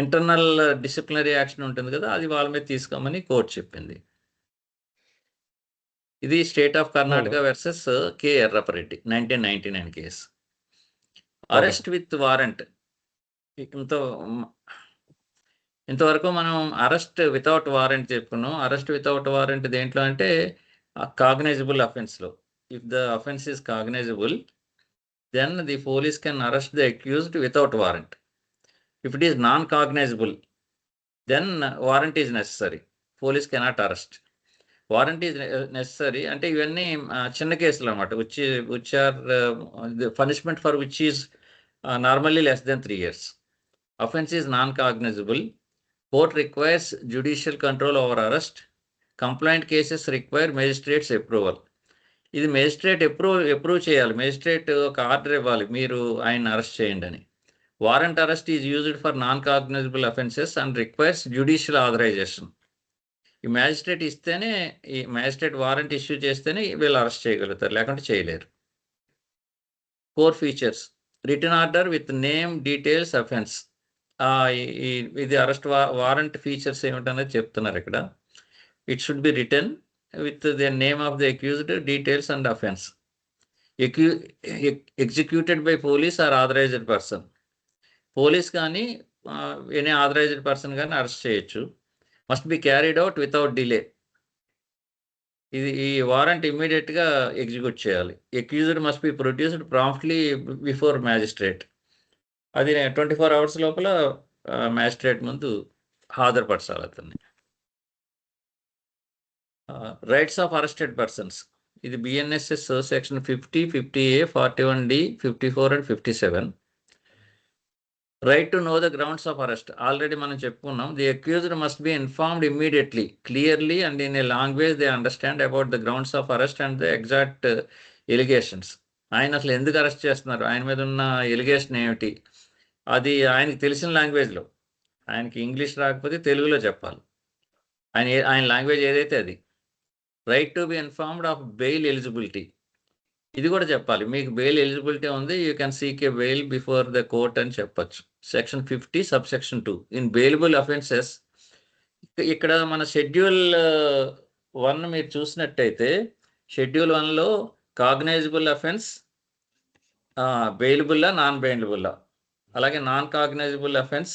internal disciplinary action ఉంటుంది కదా, అది వాళ్ళ మీద తీసుకోమని కోర్టు చెప్పింది. ఇది state of Karnataka versus K. Errapareddy 1999 case. Arrest with warrant. ఇంతవరకు మనం అరెస్ట్ వితౌట్ వారెంట్ చెప్పుకున్నాం. అరెస్ట్ వితౌట్ వారెంట్ దేంట్లో అంటే కాగ్నైజబుల్ అఫెన్స్లో. If the offence is cognizable, then the police can arrest the accused without warrant. If it is non cognizable, then warrant is necessary. Police cannot arrest. Warrant is necessary అంటే ఇవన్నీ చిన్న కేసులు అనమాట, which are punishment for which is normally less than 3 years. Offence is non cognizable, Court requires judicial control over arrest. Complaint cases require magistrate's approval. ఇది magistrate approve చేయాలి. Magistrate ఒక order ఇవ్వాలి, మీరు ఆయన అరెస్ట్ చేయండి అని. Warrant arrest is used for non cognizable offences and requires judicial authorisation. ఈ magistrate ఇస్తేనే, ఈ మ్యాజిస్ట్రేట్ వారెంట్ ఇష్యూ చేస్తేనే వీళ్ళు అరెస్ట్ చేయగలుగుతారు, లేకుంటే చేయలేరు. 4 features. Written order with name, details, offence. ఇది అరెస్ట్ వారెంట్ ఫీచర్స్ ఏమిటనేది చెప్తున్నారు ఇక్కడ. It should be written with the name of the accused, details and offense. Executed by police or authorized person. Police కానీ any authorized person కానీ arrest చేయొచ్చు. Must be carried out without delay. ఇది ఈ warrant ఇమ్మీడియట్గా execute చేయాలి. Accused must be produced promptly before magistrate. అది 24 hours లోపల magistrate ముందు హాజరుపరచాలి అతన్ని. Rights of arrested persons. ఇది BNSS section 50, 50A, 41D, 54 and 57. Right to know the grounds of arrest. Already మనం చెప్పుకున్నాం. The accused must be informed immediately, clearly and in a language they understand about the grounds of arrest and the exact allegations. ఆయన అసలు ఎందుకు arrest చేస్తున్నారు, ఆయన మీద ఉన్న allegation ఏమిటి, అది ఆయనకి తెలిసిన లాంగ్వేజ్లో. ఆయనకి ఇంగ్లీష్ రాకపోతే తెలుగులో చెప్పాలి, ఆయన లాంగ్వేజ్ ఏదైతే అది. Right to be informed of bail eligibility. ఇది కూడా చెప్పాలి, మీకు బెయిల్ ఎలిజిబిలిటీ ఉంది, you can seek A bail before the court అని చెప్పచ్చు. Section 50 subsection 2. In bailable offences, ఇక్కడ మన షెడ్యూల్ 1 మీరు చూసినట్టయితే, షెడ్యూల్ 1లో కాగ్నైజబుల్ అఫెన్స్ బెయిలబుల్లా, నాన్ బెయిలబుల్లా, అలాగే నాన్ కాగ్నైజబుల్ అఫెన్స్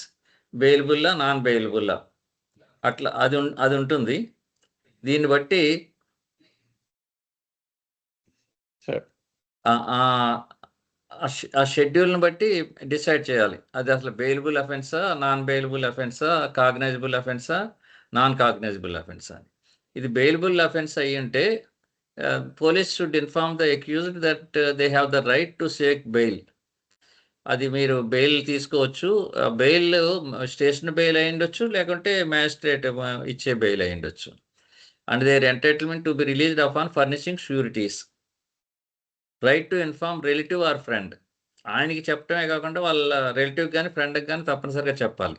బెయిలబుల్లా, నాన్ బెయిలబుల్లా, అట్లా అది ఉంటుంది. దీన్ని బట్టి ఆ షెడ్యూల్ని బట్టి డిసైడ్ చేయాలి, అది అసలు బెయిలబుల్ అఫెన్సా, నాన్ బెయిలబుల్ అఫెన్సా, కాగ్నైజబుల్ అఫెన్సా, నాన్ కాగ్నైజబుల్ అఫెన్సా అని. ఇది బెయిలబుల్ అఫెన్స్ అయ్యి ఉంటే police should inform the accused that they have the right to seek bail. అది మీరు బెయిల్ తీసుకోవచ్చు. బెయిల్ స్టేషన్ బెయిల్ అయి ఉండొచ్చు, లేకుంటే మ్యాజిస్ట్రేట్ ఇచ్చే బెయిల్ అయి ఉండొచ్చు. And their entitlement to be released upon furnishing sureties. Right to inform relative or friend. ఆయనకి చెప్పడమే కాకుండా వాళ్ళ రిలేటివ్ కానీ ఫ్రెండ్కి కానీ తప్పనిసరిగా చెప్పాలి.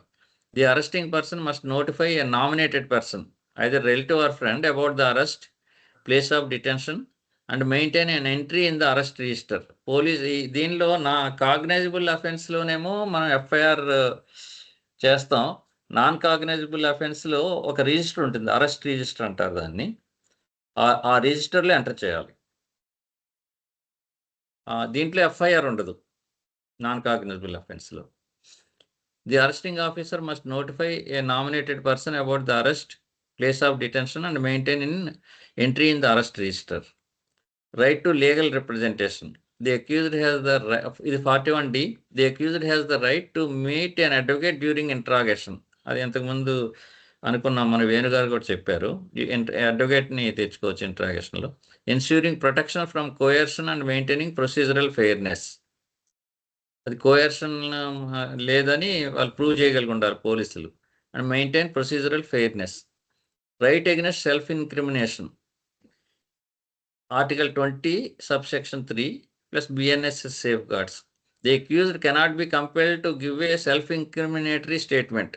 The arresting person must notify a nominated person, either relative or friend, about the arrest, place of detention and maintain an entry in the arrest register. Police దీనిలో నా కాగ్నైజబుల్ అఫెన్స్లోనేమో మనం ఎఫ్ఐఆర్ చేస్తాం. Non cognizable అఫెన్స్లో ఒక register ఉంటుంది, arrest register అంటారు దాన్ని. ఆ రిజిస్టర్లో enter చేయాలి. దీంట్లో ఎఫ్ఐఆర్ ఉండదు నాన్ కాగ్నైజబుల్ అఫెన్స్లో. The arresting officer must notify a nominated person about the arrest, place of detention and maintain in entry in the arrest register. Right to legal representation. The accused has the, ఇది 41D. The accused has the right to meet an advocate during interrogation. అది ఇంతకుముందు అనుకున్నాం, మన వేణుగారు కూడా చెప్పారు, అడ్వకేట్ని తెచ్చుకోవచ్చు ఇంట్రాగేషన్లో. Ensuring protection from coercion and maintaining procedural fairness. అది కోయర్షన్ లేదని వాళ్ళు ప్రూవ్ చేయగలిగి ఉండాలి పోలీసులు. And maintain procedural fairness. Right against self incrimination. Article 20, subsection 3 plus BNSS safeguards. The accused cannot be compelled to give a self-incriminatory statement.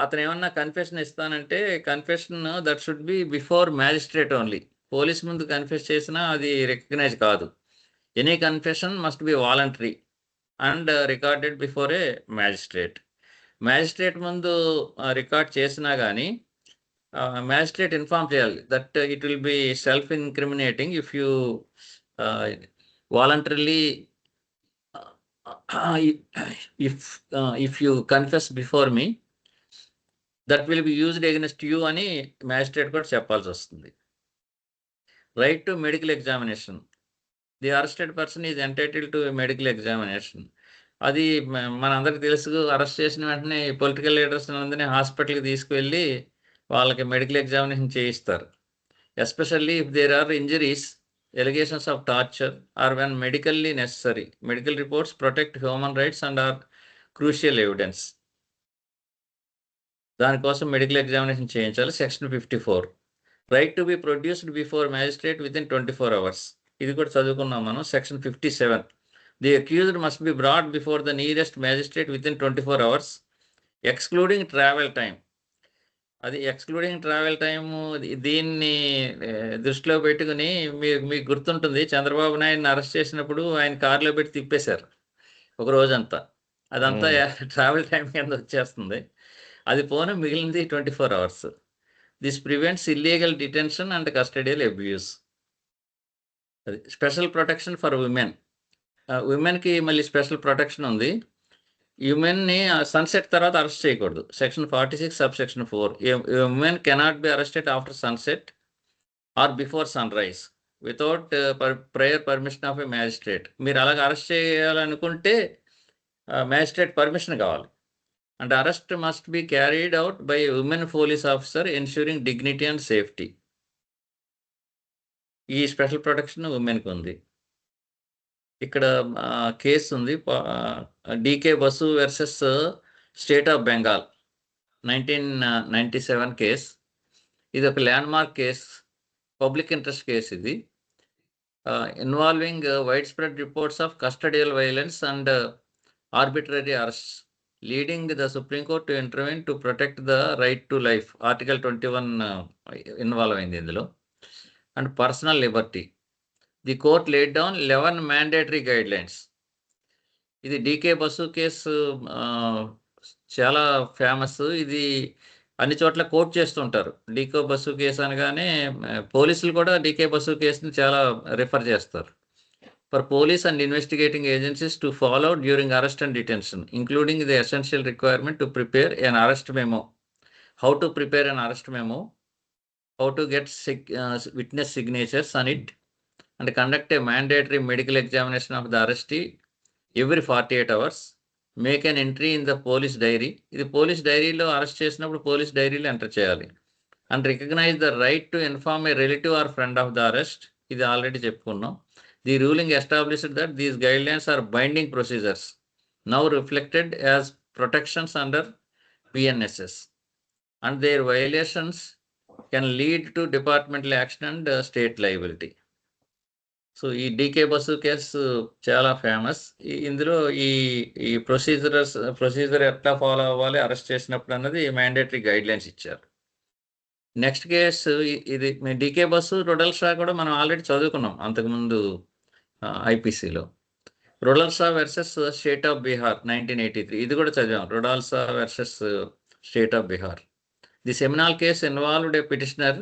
అతను ఏమన్నా confession ఇస్తానంటే confession that should be before magistrate only. Police ముందు confess చేసినా అది recognise కాదు. Any confession must be voluntary and recorded before a magistrate. Magistrate ముందు record చేసినా కానీ మ్యాజిస్ట్రేట్ ఇన్ఫార్మ్ చేయాలి that it will be self incriminating if you voluntarily if you confess before me, that will be used against you అని magistrate కూడా చెప్పాల్సి వస్తుంది. Right to medical examination. The arrested person is entitled to medical examination. అది మనందరికి తెలుసు, arrest చేసిన వెంటనే political leaders అందరినీ హాస్పిటల్కి తీసుకువెళ్ళి వాళ్ళకి మెడికల్ ఎగ్జామినేషన్ చేయిస్తారు. Especially if there are injuries, allegations of torture, or when medically necessary. Medical reports protect human rights and are crucial evidence. దానికోసం మెడికల్ ఎగ్జామినేషన్ చేయించాలి. Section 54 right to be produced before magistrate with in 24 hours. ఇది కూడా చదువుకున్నాం మనం. Section 57 the accused must B brought before the nearest magistrate with in 24 hours excluding travel time. అది excluding travel time దీన్ని దృష్టిలో పెట్టుకుని మీకు గుర్తుంటుంది, చంద్రబాబు నాయుడుని అరెస్ట్ చేసినప్పుడు ఆయన కారులో పెట్టి తిప్పేశారు ఒక రోజంతా. అదంతా ట్రావెల్ టైం కింద వచ్చేస్తుంది. అది పోను మిగిలింది 24 hours. This prevents illegal detention and custodial abuse. అది స్పెషల్ ప్రొటెక్షన్ ఫర్ ఉమెన్. ఉమెన్కి మళ్ళీ స్పెషల్ ప్రొటెక్షన్ ఉంది. ఉమెన్ని సన్సెట్ తర్వాత అరెస్ట్ చేయకూడదు. Section 46 subsection 4 women cannot be arrested after sunset or before sunrise without prior permission of a magistrate. మీరు అలాగ arrest చేయాలనుకుంటే మ్యాజిస్ట్రేట్ పర్మిషన్ కావాలి. And arrest must be carried out by women police officer ensuring dignity and safety. ఈ special protection ఉమెన్కి ఉంది. ఇక్కడ case ఉంది, DK Basu versus state of Bengal 1997 case. ఇది ఒక landmark case, public interest case. ఇది involving wide spread reports of custodial violence and arbitrary arrest leading the supreme court to intervene to protect the right to life. Article 21 involve అయింది ఇందులో. And personal liberty. The court laid down 11 mandatory guidelines. ఇది DK Basu case చాలా famous. ఇది అన్ని చోట్ల court చేస్తుంటారు. DK Basu case అనగానే పోలీసులు కూడా డీకే బస్సు కేసుని చాలా రిఫర్ చేస్తారు. For police and investigating agencies to follow during arrest and detention including the essential requirement to prepare an arrest memo, how to prepare an arrest memo, how to get witness signatures on it, and conduct a mandatory medical examination of the arrestee every 48 hours. Make an entry in the police diary. ఇది police డైరీలో arrest చేసినప్పుడు police డైరీలో enter చేయాలి. And recognise the right to inform a relative or friend of the arrest. ఇది already చెప్పుకున్నాం. The ruling established that these guidelines are binding procedures now reflected as protections under PNSS, and their violations can lead to departmental action and state liability. So ఈ DK Basu case చాలా famous. ఇందులో ఈ procedure ఎట్లా follow అవ్వాలి arrest చేసినప్పుడు అన్నది mandatory guidelines ఇచ్చారు. Next case ఇది డీకే బస్సు రొడల్ షా కూడా మనం ఆల్రెడీ చదువుకున్నాం అంతకుముందు IPCలో. Rudul Sah versus state of Bihar 1983. ఇది కూడా చదివాం, Rudul Sah versus state of Bihar. The seminal case involved a petitioner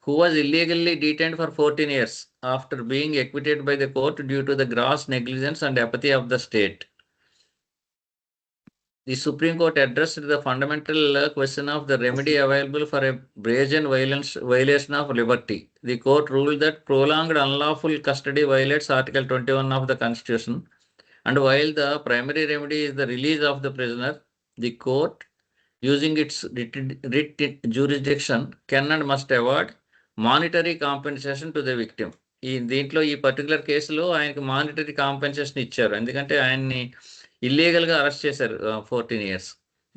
who was illegally detained for 14 years after being acquitted by the court due to the gross negligence and apathy of the state. The Supreme Court addressed the fundamental question of the remedy available for a brazen violation of liberty. The court ruled that prolonged unlawful custody violates Article 21 of the Constitution, and while the primary remedy is the release of the prisoner, the court, using its writ jurisdiction, can and must award monetary compensation to the victim. దీంట్లో ఈ particular కేసులో ఆయనకి monetary compensation ఇచ్చారు, ఎందుకంటే ఆయన్ని ఇల్లీగల్గా arrest చేశారు 14 years.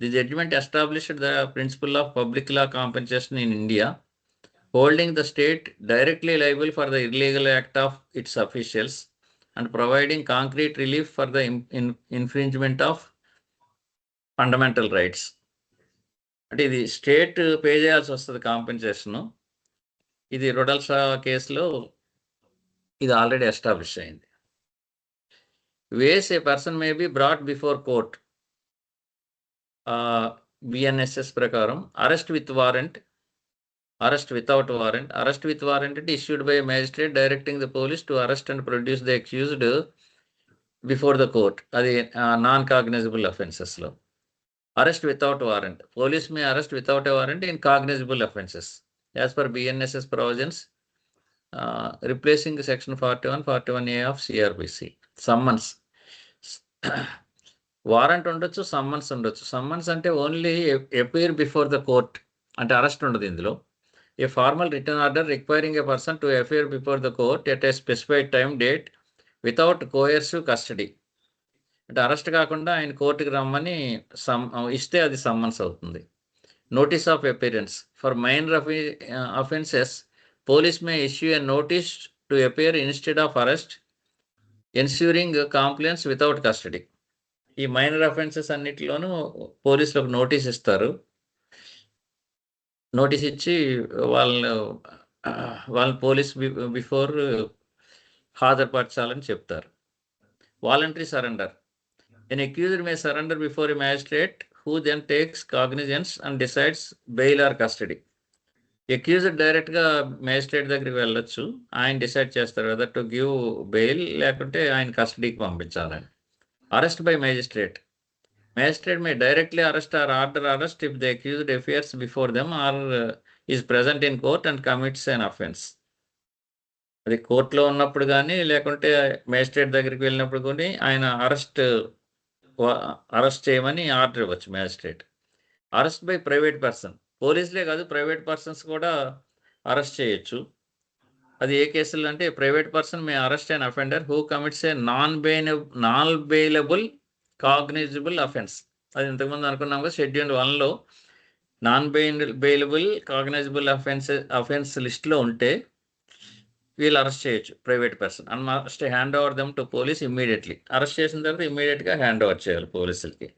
The judgment established the principle of public law compensation in India, holding the state directly liable for the illegal act of its officials and providing concrete relief for the infringement of fundamental rights. అంటే ఇది state pay చేయాల్సి వస్తుంది compensation. ఇది రొడల్ షా కేసులో ఇది already establish అయింది. Ways a person may be brought before court BNSS ప్రకారం arrest with warrant, arrest without warrant. Arrest with warrant అంటే issued by magistrate directing the police to arrest and produce the accused before the court. అది non cognizable అఫెన్సెస్లో. Arrest without warrant, police may arrest without a warrant in cognizable offences as per BNSS provisions, replacing section 41A of CRPC. Summons. Warrant ఉండొచ్చు, summons ఉండొచ్చు. Summons అంటే only appear before the court, అంటే arrest ఉండదు ఇందులో. ఏ formal return order requiring A person to appear before the court at a specified time date without coercive custody. అంటే arrest కాకుండా ఆయన కోర్టుకి రమ్మని ఇస్తే అది సమ్మన్స్ అవుతుంది. notice of appearance. For minor offenses, police may issue a notice to appear instead of arrest, ensuring compliance without custody. ఈ minor offences అన్నిటిలోనూ పోలీసులకు నోటీస్ ఇస్తారు. నోటీస్ ఇచ్చి వాళ్ళని పోలీస్ బిఫోర్ హాజరుపరచాలని చెప్తారు. Voluntary surrender. An accused may surrender before a magistrate who then takes cognizance and decides bail or custody. Accused డైరెక్ట్గా magistrate దగ్గరికి వెళ్ళొచ్చు. ఆయన డిసైడ్ చేస్తారు వెదర్ టు గివ్ బెయిల్ లేకుంటే ఆయన కస్టడీకి పంపించాలని. Arrest by magistrate. Magistrate may directly arrest or order arrest if the accused appears before them or is present in court and commits an offense. అది కోర్టులో ఉన్నప్పుడు కానీ లేకుంటే మ్యాజిస్ట్రేట్ దగ్గరికి వెళ్ళినప్పుడు కానీ ఆయన అరెస్ట్ చేయమని ఆర్డర్ ఇవ్వచ్చు magistrate. Arrest by private person. పోలీసులే కాదు, ప్రైవేట్ పర్సన్స్ కూడా అరెస్ట్ చేయొచ్చు. అది ఏ కేసులు అంటే private person may arrest and offender who commits a non bailable cognizable offence. అది ఇంతకుముందు అనుకున్నాం కదా, షెడ్యూల్ 1లో నాన్ బెయిలబుల్ కాగ్నైజబుల్ అఫెన్స్ లిస్ట్లో ఉంటే వీళ్ళు అరెస్ట్ చేయొచ్చు private person and must hand over them to police immediately. Arrest చేసిన తర్వాత ఇమ్మీడియట్గా హ్యాండ్ ఓవర్ చేయాలి పోలీసులకి.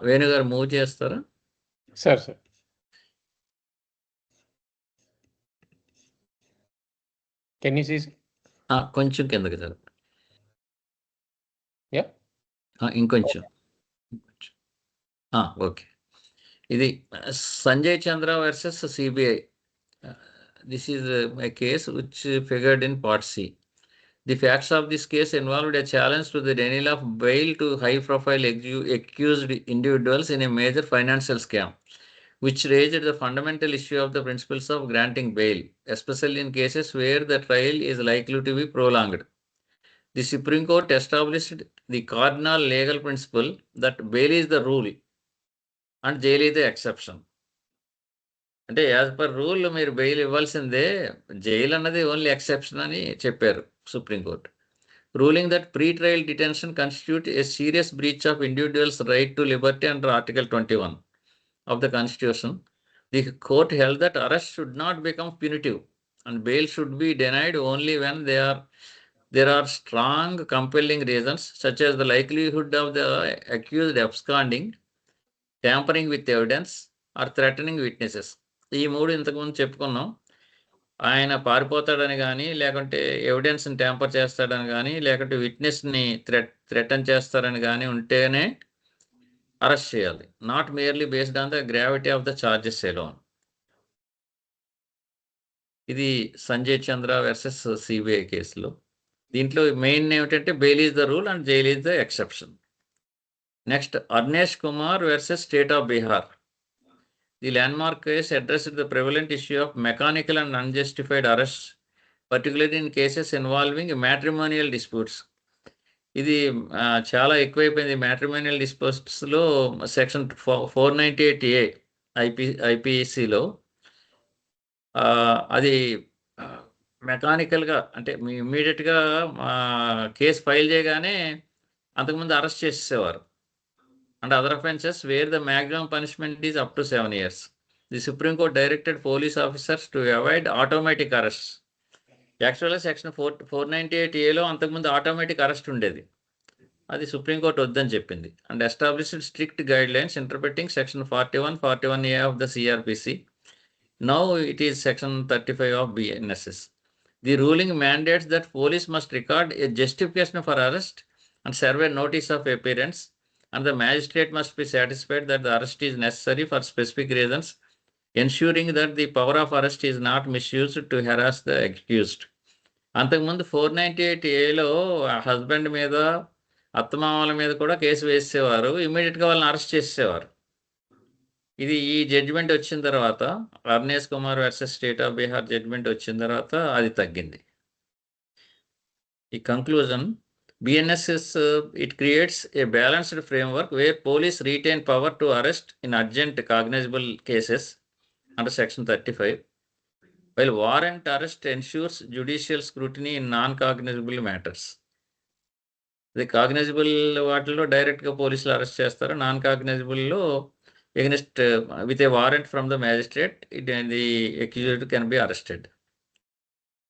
వేణుగారు మూవ్ చేస్తారా? Sir can you see? కొంచెం కిందకి జరుగు. Yeah. ఇంకొంచెం. ఓకే. ఇది Sanjay Chandra versus CBI. This is a case which figured in Part C. The facts of this case involved a challenge to the denial of bail to high-profile accused individuals in a major financial scam, which raised the fundamental issue of the principles of granting bail, especially in cases where the trial is likely to be prolonged. The Supreme Court established the cardinal legal principle that bail is the rule and jail is the exception. అంటే as per rule మీరు bail ఇవ్వాల్సిందే, jail అన్నది only exception అని చెప్పారు supreme court. Ruling that pre trial detention constitute a serious breach of individuals right to liberty under Article 21 of the Constitution. The court held that arrest should not become punitive and bail should be denied only when there are strong compelling reasons such as the likelihood of the accused absconding, tampering with evidence or threatening witnesses. ఈ మూడు ఇంతకుముందు చెప్పుకున్నాం. ఆయన పారిపోతాడని కానీ లేకుంటే ఎవిడెన్స్ని tamper చేస్తాడని కానీ లేకుంటే విట్నెస్ని థ్రెటన్ చేస్తారని కానీ ఉంటేనే అరెస్ట్ చేయాలి. Not merely based on the gravity of the charges alone. ఇది సంజయ్ చంద్ర వర్సెస్ సిబిఐ కేసులో. దీంట్లో మెయిన్ ఏమిటంటే bail is the rule and jail is the exception. Next Arnesh Kumar versus state of Bihar. The landmark case addressed the prevalent issue of mechanical and unjustified arrests, particularly in cases involving matrimonial disputes. ఇది చాలా ఎక్కువైపోయింది. Matrimonial డిస్ప్యూట్స్లో section 498A ఐపీసీలో అది మెకానికల్గా అంటే ఇమ్మీడియట్గా case file చేయగానే అంతకుముందు arrest చేసేసేవారు. And other offences where the maximum punishment is up to 7 years. The Supreme Court directed police officers to avoid automatic arrests. Actually, section 498A అంతకుముందు automatic arrest ఉండేది, అది supreme court వద్దని చెప్పింది. And established strict guide lines interpreting section 41A of the CRPC. Now it is section 35 of BNSS. The ruling mandates that police must record a justification for arrest and serve a notice of appearance, and the magistrate must be satisfied that the arrest is necessary for specific reasons, ensuring that the power of arrest is not misused to harass the accused. అంతకుముందు 498Aలో husband మీద అత్తమామల మీద కూడా case వేసేవారు, ఇమ్మీడియట్గా వాళ్ళని arrest చేసేవారు. ఇది ఈ జడ్జిమెంట్ వచ్చిన తర్వాత, Arnesh Kumar versus state of Bihar judgment వచ్చిన తర్వాత అది తగ్గింది. ఈ conclusion, BNSS, it creates a balanced framework where police retain power to arrest in urgent cognizable cases under section 35, while warrant arrest ensures judicial scrutiny in non-cognizable matters. ఇది cognizable వాటిల్లో డైరెక్ట్గా పోలీసులు arrest చేస్తారు. నాన్ కాగ్నైజబుల్లో against with a warrant from the magistrate the accused can be arrested.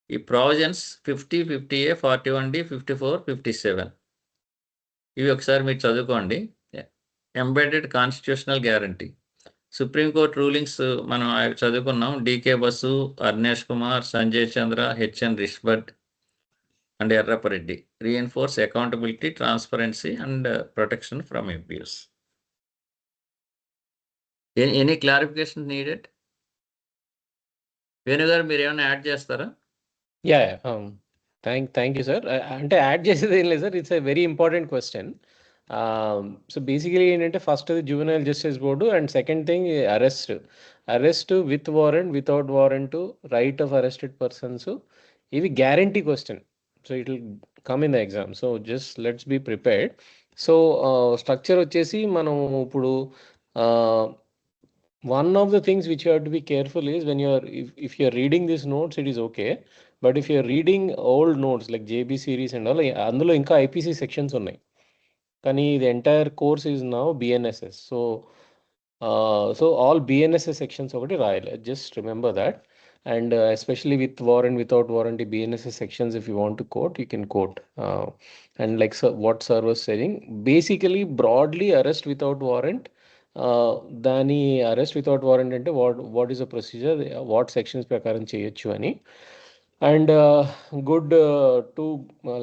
ఈ provisions 50, 50A, 41D, 54, 57 ఇవి ఒకసారి మీరు చదువుకోండి. Embedded constitutional guarantee. Supreme court rulings మనం చదువుకున్నాం. DK Basu, Arnesh Kumar, Sanjay Chandra, HN Rishbud and Errapareddy. Reinforce accountability, transparency and protection from abuse. Any clarification needed? వేణుగారు మీరు ఏమైనా యాడ్ చేస్తారా? Yeah thank you sir. అంటే యాడ్ చేసేది ఏం లేదు sir, it's a very important question. So basically ఏంటంటే first juvenile justice board and second thing arrest with warrant, without warrant, right of arrested persons, ఇవి guarantee question. So it will come in the exam. So just let's be prepared. So structure వచ్చేసి మనం ఇప్పుడు one of the things which you have to be careful is when if you're reading these notes, it is okay. But if you're reading old notes like JB series and all, అందులో ఇంకా IPC sections ఉన్నాయి. కానీ the entire course is now BNSS. So all BNSS sections ఒకటి రాయాలి. Just remember that. And especially with warrant, without warrant, the BNSS sections, if you want to quote, you can quote. And like what sir was saying, basically broadly arrest without warrant. దాని arrest without warrant అంటే what is the procedure, what sections ప్రకారం చేయొచ్చు అని. And good 2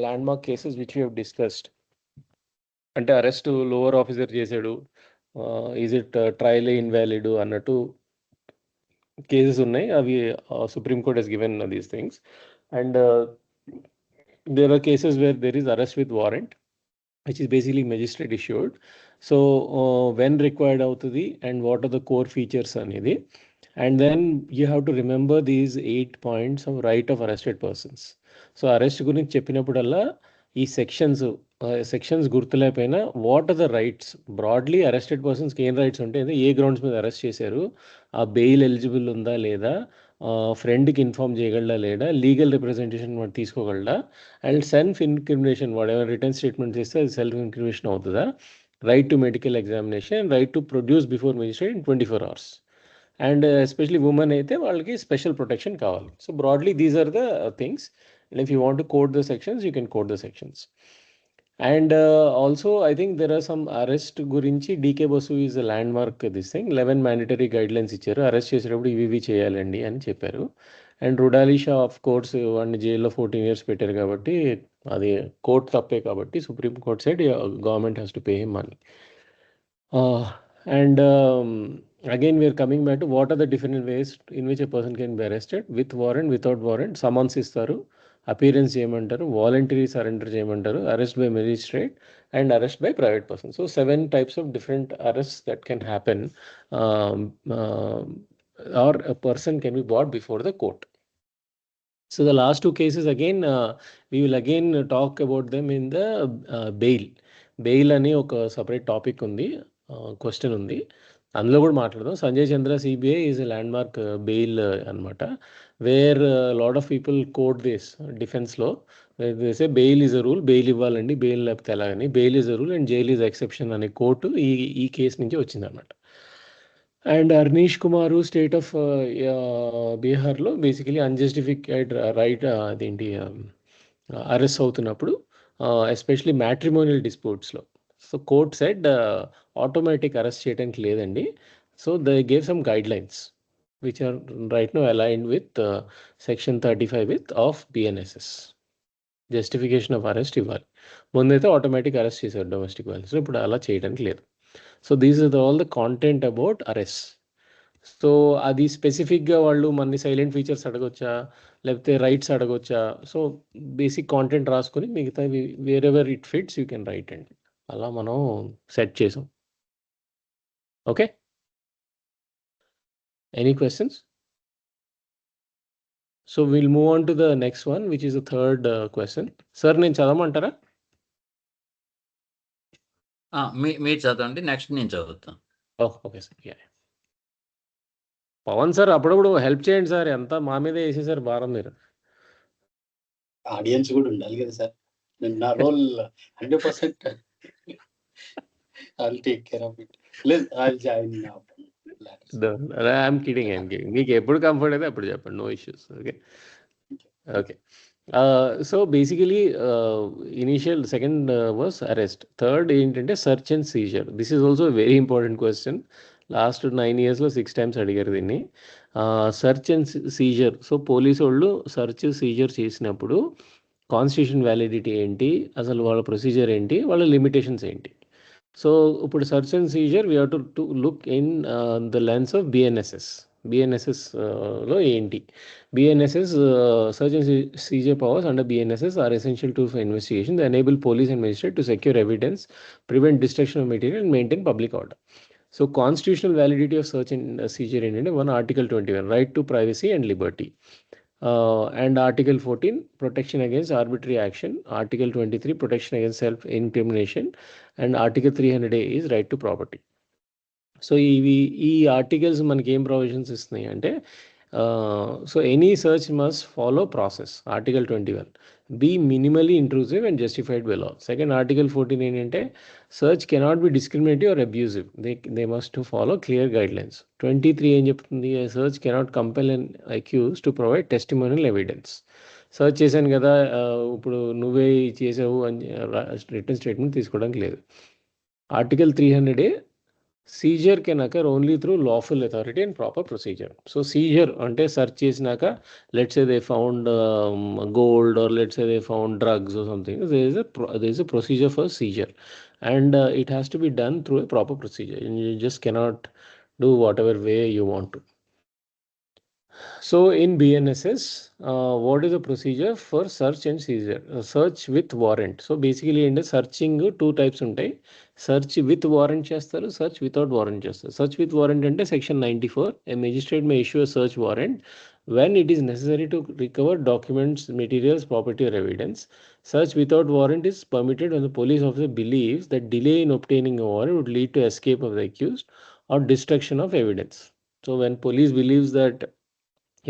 landmark cases which you have discussed. అంటే arrest lower officer చేశాడు, is it trial invalid అన్నట్టు cases ఉన్నాయి. అవి supreme court has given these things. And there are cases where there is arrest with warrant which is basically magistrate issued. So when required అవుతుంది and what are the core features అనేది. And then you have to remember these 8 points of right of arrested persons. So arrest గురించి చెప్పినప్పుడల్లా ఈ sections గుర్తులేకపోయినా what are the rights, broadly arrested పర్సన్స్కి ఏం rights ఉంటాయి, ఏ grounds మీద అరెస్ట్ చేశారు, ఆ బెయిల్ ఎలిజిబుల్ ఉందా లేదా, ఫ్రెండ్కి ఇన్ఫార్మ్ చేయగలడా లేదా, లీగల్ రిప్రజెంటేషన్ వాడు తీసుకోగలడా, అండ్ సెల్ఫ్ ఇన్క్రిమినేషన్ వాడు ఏమైనా రిటర్న్ స్టేట్మెంట్ చేస్తే అది సెల్ఫ్ ఇన్క్రిమినేషన్ అవుతుందా, right to medical examination, right to produce before magistrate in 24 hours. And especially women అయితే వాళ్ళకి స్పెషల్ ప్రొటెక్షన్ కావాలి. So broadly these are the things. And if you want to quote the sections, you can quote the sections. And also I think there are some arrest గురించి DK Basu is a landmark this thing. 11 mandatory guidelines ఇచ్చారు, arrest చేసేటప్పుడు ఇవి చేయాలండి అని చెప్పారు. And రుడాలి Shah of course వాడిని జైల్లో 14 years పెట్టారు కాబట్టి అది కోర్ట్ తప్పే కాబట్టి supreme court side government has to pay him money. And again we are coming back to what are the different ways in which a person can be arrested: with warrant, without warrant, summons ఇస్తారు, appearance చేయమంటారు, voluntary surrender చేయమంటారు, arrest by magistrate and arrest by private person. So 7 types of different arrests that can happen, or a person can be brought before the court. So the last 2 cases again, we will again talk about them in the bail అని ఒక separate topic ఉంది, question ఉంది, అందులో కూడా మాట్లాడదాం. Sanjay Chandra CBI is a landmark bail అనమాట, where lot of people quote this డిఫెన్స్లో. Say bail is a rule, bail ఇవ్వాలండి, బెయిల్ లేకపోతే ఎలాగని, bail is a rule and jail is exception అనే కోర్టు ఈ కేసు నుంచి వచ్చిందనమాట. అండ్ అర్నీష్ కుమారు స్టేట్ ఆఫ్ బీహార్లో బేసికలీ అన్జస్టిఫైడ్ రైట్ అదేంటి అరెస్ట్ అవుతున్నప్పుడు, ఎస్పెషలీ మ్యాట్రిమోనియల్ డిస్ప్యూట్స్లో. So court said automatic arrest చేయడానికి లేదండి. So they gave some guide lines which are right now aligned with section 35 of BNSS. Justification of arrest ఇవ్వాలి. ముందైతే automatic arrest చేశారు domestic violence, ఇప్పుడు అలా చేయడానికి లేదు. So these are all the content about arrest. So అది స్పెసిఫిక్గా వాళ్ళు మన సైలెంట్ ఫీచర్స్ అడగొచ్చా లేకపోతే రైట్స్ అడగొచ్చా, సో బేసిక్ కాంటెంట్ రాసుకొని మిగతా wherever it fits you can write అండి. అలా మనం సెట్ చేసాం. Okay, any questions? So will move on to the next one which is the third question. Sir నేను చదవమంటారా? మీరు చదవండి, నెక్స్ట్ నేను చదువుతాను. Okay sir. పవన్ సార్ అప్పుడప్పుడు హెల్ప్ చేయండి సార్, ఎంత మా మీద వేసేసారు భారం మీరు. ఆడియన్స్ కూడా ఉండాలి కదా సార్. నా role 100% I'll take care of it. I'll join now. I'm kidding. మీకు ఎప్పుడు కంఫర్ట్ అయితే అప్పుడు చెప్పండి, no issues. Okay okay. So basically initial second was arrest, third ఏంటంటే search and seizure. This is also very important question. Last 9 yearsలో 6 times అడిగారు దీన్ని. Search and seizure. So police వాళ్ళు సర్చ్ సీజర్ చేసినప్పుడు కాన్స్టిట్యూషన్ వ్యాలిడిటీ ఏంటి, అసలు వాళ్ళ procedure ఏంటి, వాళ్ళ లిమిటేషన్స్ ఏంటి. సో ఇప్పుడు search and seizure we have to look in the lens of బిఎన్ఎస్ఎస్లో ఏంటి. BNSS search and seizure powers under BNSS are essential to for investigation. They enable police and magistrate to secure evidence, prevent destruction of material, and maintain public order. So constitutional validity of search and seizure ఏంటంటే Article 21, right to privacy and liberty. And Article 14, protection against arbitrary action. Article 23, protection against self-incrimination. And Article 300A is right to property. So ఈ articles మనకి ఏం provisions ఇస్తున్నాయి అంటే, so any search must follow process. Article 21, be minimally intrusive and justified by law. Second Article 14 ఏంటంటే, search cannot be discriminative or abusive. They must follow clear guidelines. 23 ఏం చెప్తుంది, search cannot compel and accuse to provide testimonial evidence. Search చేశాను కదా, ఇప్పుడు నువ్వే చేసావు అని return statement తీసుకోవడానికి లేదు. Article 300A, seizure can occur only through lawful authority and proper procedure. So seizure అంటే సెర్చ్ చేసినాక, let's say they found gold or let's say they found drugs or something, there is a procedure for seizure, and it has to be done through a proper procedure. You just cannot do whatever way you want to. So in BNSS, what is the procedure for search and seizure? Search with warrant. So basically in the searching 2 types ఉంటాయి. Search with warrant చేస్తారు, search without warrant చేస్తారు. Search with warrant అంటే Section 94, a magistrate may issue a search warrant when it is necessary to recover documents, materials, property or evidence. Search without warrant is permitted when the police officer believes that delay in obtaining a warrant would lead to escape of the accused or destruction of evidence. So when police believes that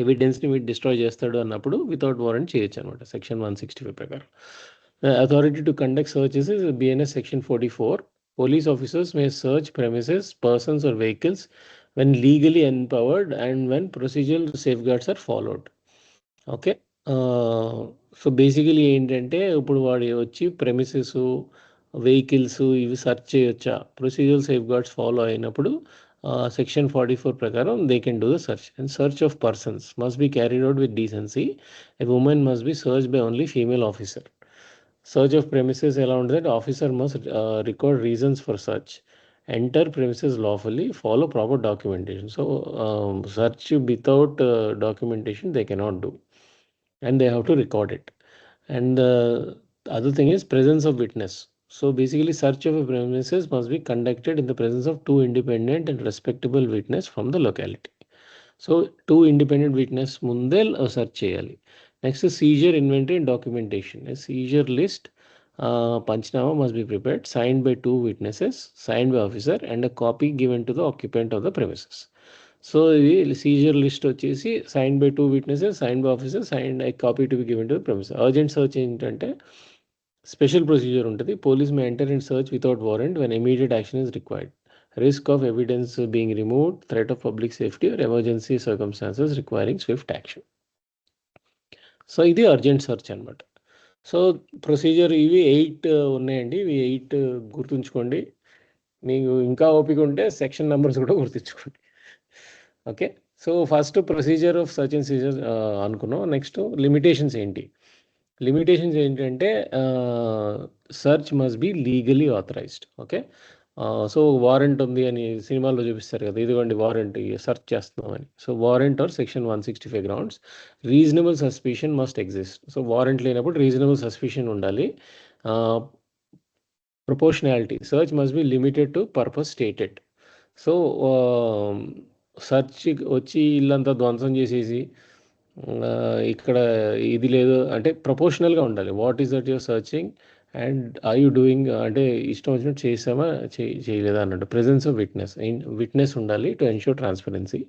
ఎవిడెన్స్ని మీరు destroy చేస్తాడు అన్నప్పుడు without warrant చేయొచ్చు అనమాట, Section 165 ప్రకారం. Authority to conduct searches is BNS Section 44. Police officers may search premises, persons or vehicles when legally empowered and when procedural safeguards are followed. Okay. So basically ఏంటంటే, ఇప్పుడు వాడు వచ్చి premises, vehicles ఇవి search చేయొచ్చా, procedural safe guards follow అయినప్పుడు Section 44 ప్రకారం they can do the search. And search of persons must be carried out with decency. A woman must be searched by only female officer. Search of premises ఎలా ఉంటుంది, officer must record reasons for search, enter premises lawfully, follow proper documentation. So search without documentation they cannot do, and they have to record it. And the other thing is presence of witness. So basically search of a premises must be conducted in the presence of 2 independent and respectable witness from the locality. So 2 independent witness ముందే search చేయాలి. Next is seizure, inventory and documentation. A seizure list, Panchnama must be prepared, signed by 2 witnesses, signed by officer, and a copy given to the occupant of the premises. So ఇది Caesar list వచ్చేసి signed by 2 witnesses, signed by officer, signed a copy to be given to the premises. Urgent search ఏంటంటే special procedure ఉంటుంది. Police may enter and search without warrant when immediate action is required, risk of evidence being removed, threat of public safety or emergency circumstances requiring swift action. So ఇది urgent search అనమాట. So procedure ఇవి 8 ఉన్నాయండి. ఇవి 8 గుర్తుంచుకోండి. మీకు ఇంకా ఓపిక ఉంటే సెక్షన్ నెంబర్స్ కూడా గుర్తుంచుకోండి. Okay. So first procedure of search and seizure అనుకున్నాం. నెక్స్ట్ లిమిటేషన్స్ ఏంటి. లిమిటేషన్స్ ఏంటంటే search must be legally authorised. Okay. So warrant ఉంది అని సినిమాల్లో చూపిస్తారు కదా, ఇదిగోండి వారెంట్, సెర్చ్ చేస్తున్నామని. So warrant or Section 165 grounds. Reasonable suspicion must exist. So warrant లేనప్పుడు రీజనబుల్ సస్పిషన్ ఉండాలి. Proportionality, search must be limited to purpose stated. So search వచ్చి ఇల్లంతా ధ్వంసం చేసేసి ఇక్కడ ఇది లేదు అంటే ప్రపోర్షనల్గా ఉండాలి. What is that your searching and are you doing అంటే ఇష్టం వచ్చినట్టు చేసామా చేయలేదా అన్నట్టు. ప్రెజెన్స్ ఆఫ్ విట్నెస్ ఉండాలి to ensure transparency.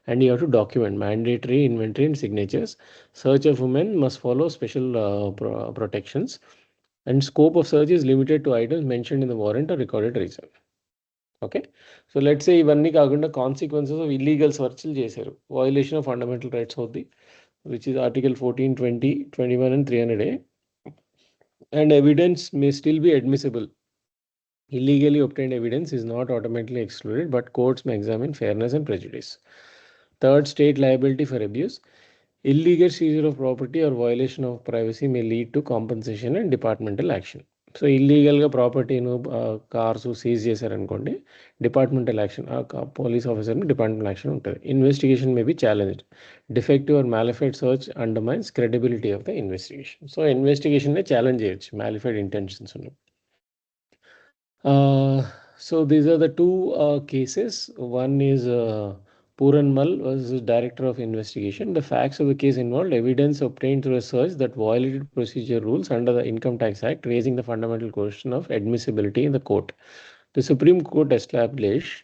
And you have to document mandatory inventory and signatures. Search of women must follow special protections. And scope of search is limited to items mentioned in the warrant or recorded reason. Okay, so let's say ఇవన్నీ కాకుండా consequences of illegal సర్చ్లు చేశారు, violation of fundamental rights అవుద్ది, which is Article 14, 20, 21 and 300A, and evidence may still be admissible. Illegally obtained evidence is not automatically excluded, but courts may examine fairness and prejudice. Third, state liability for abuse. Illegal seizure of property or violation of privacy may lead to compensation and departmental action. So ఇల్లీగల్గా ప్రాపర్టీను cars seize చేశారనుకోండి, departmental action, police ఆఫీసర్ని departmental action ఉంటుంది. Investigation may be challenged. Defective or malafide search undermines credibility of the investigation. So ఇన్వెస్టిగేషన్నే challenge చేయొచ్చు malafide intentions ఉన్నాయి. So these are the two cases. One is Puranmal was director of investigation. The facts of the case involved evidence obtained through a search that violated procedure rules under the Income Tax Act, raising the fundamental question of admissibility in the court. The Supreme Court established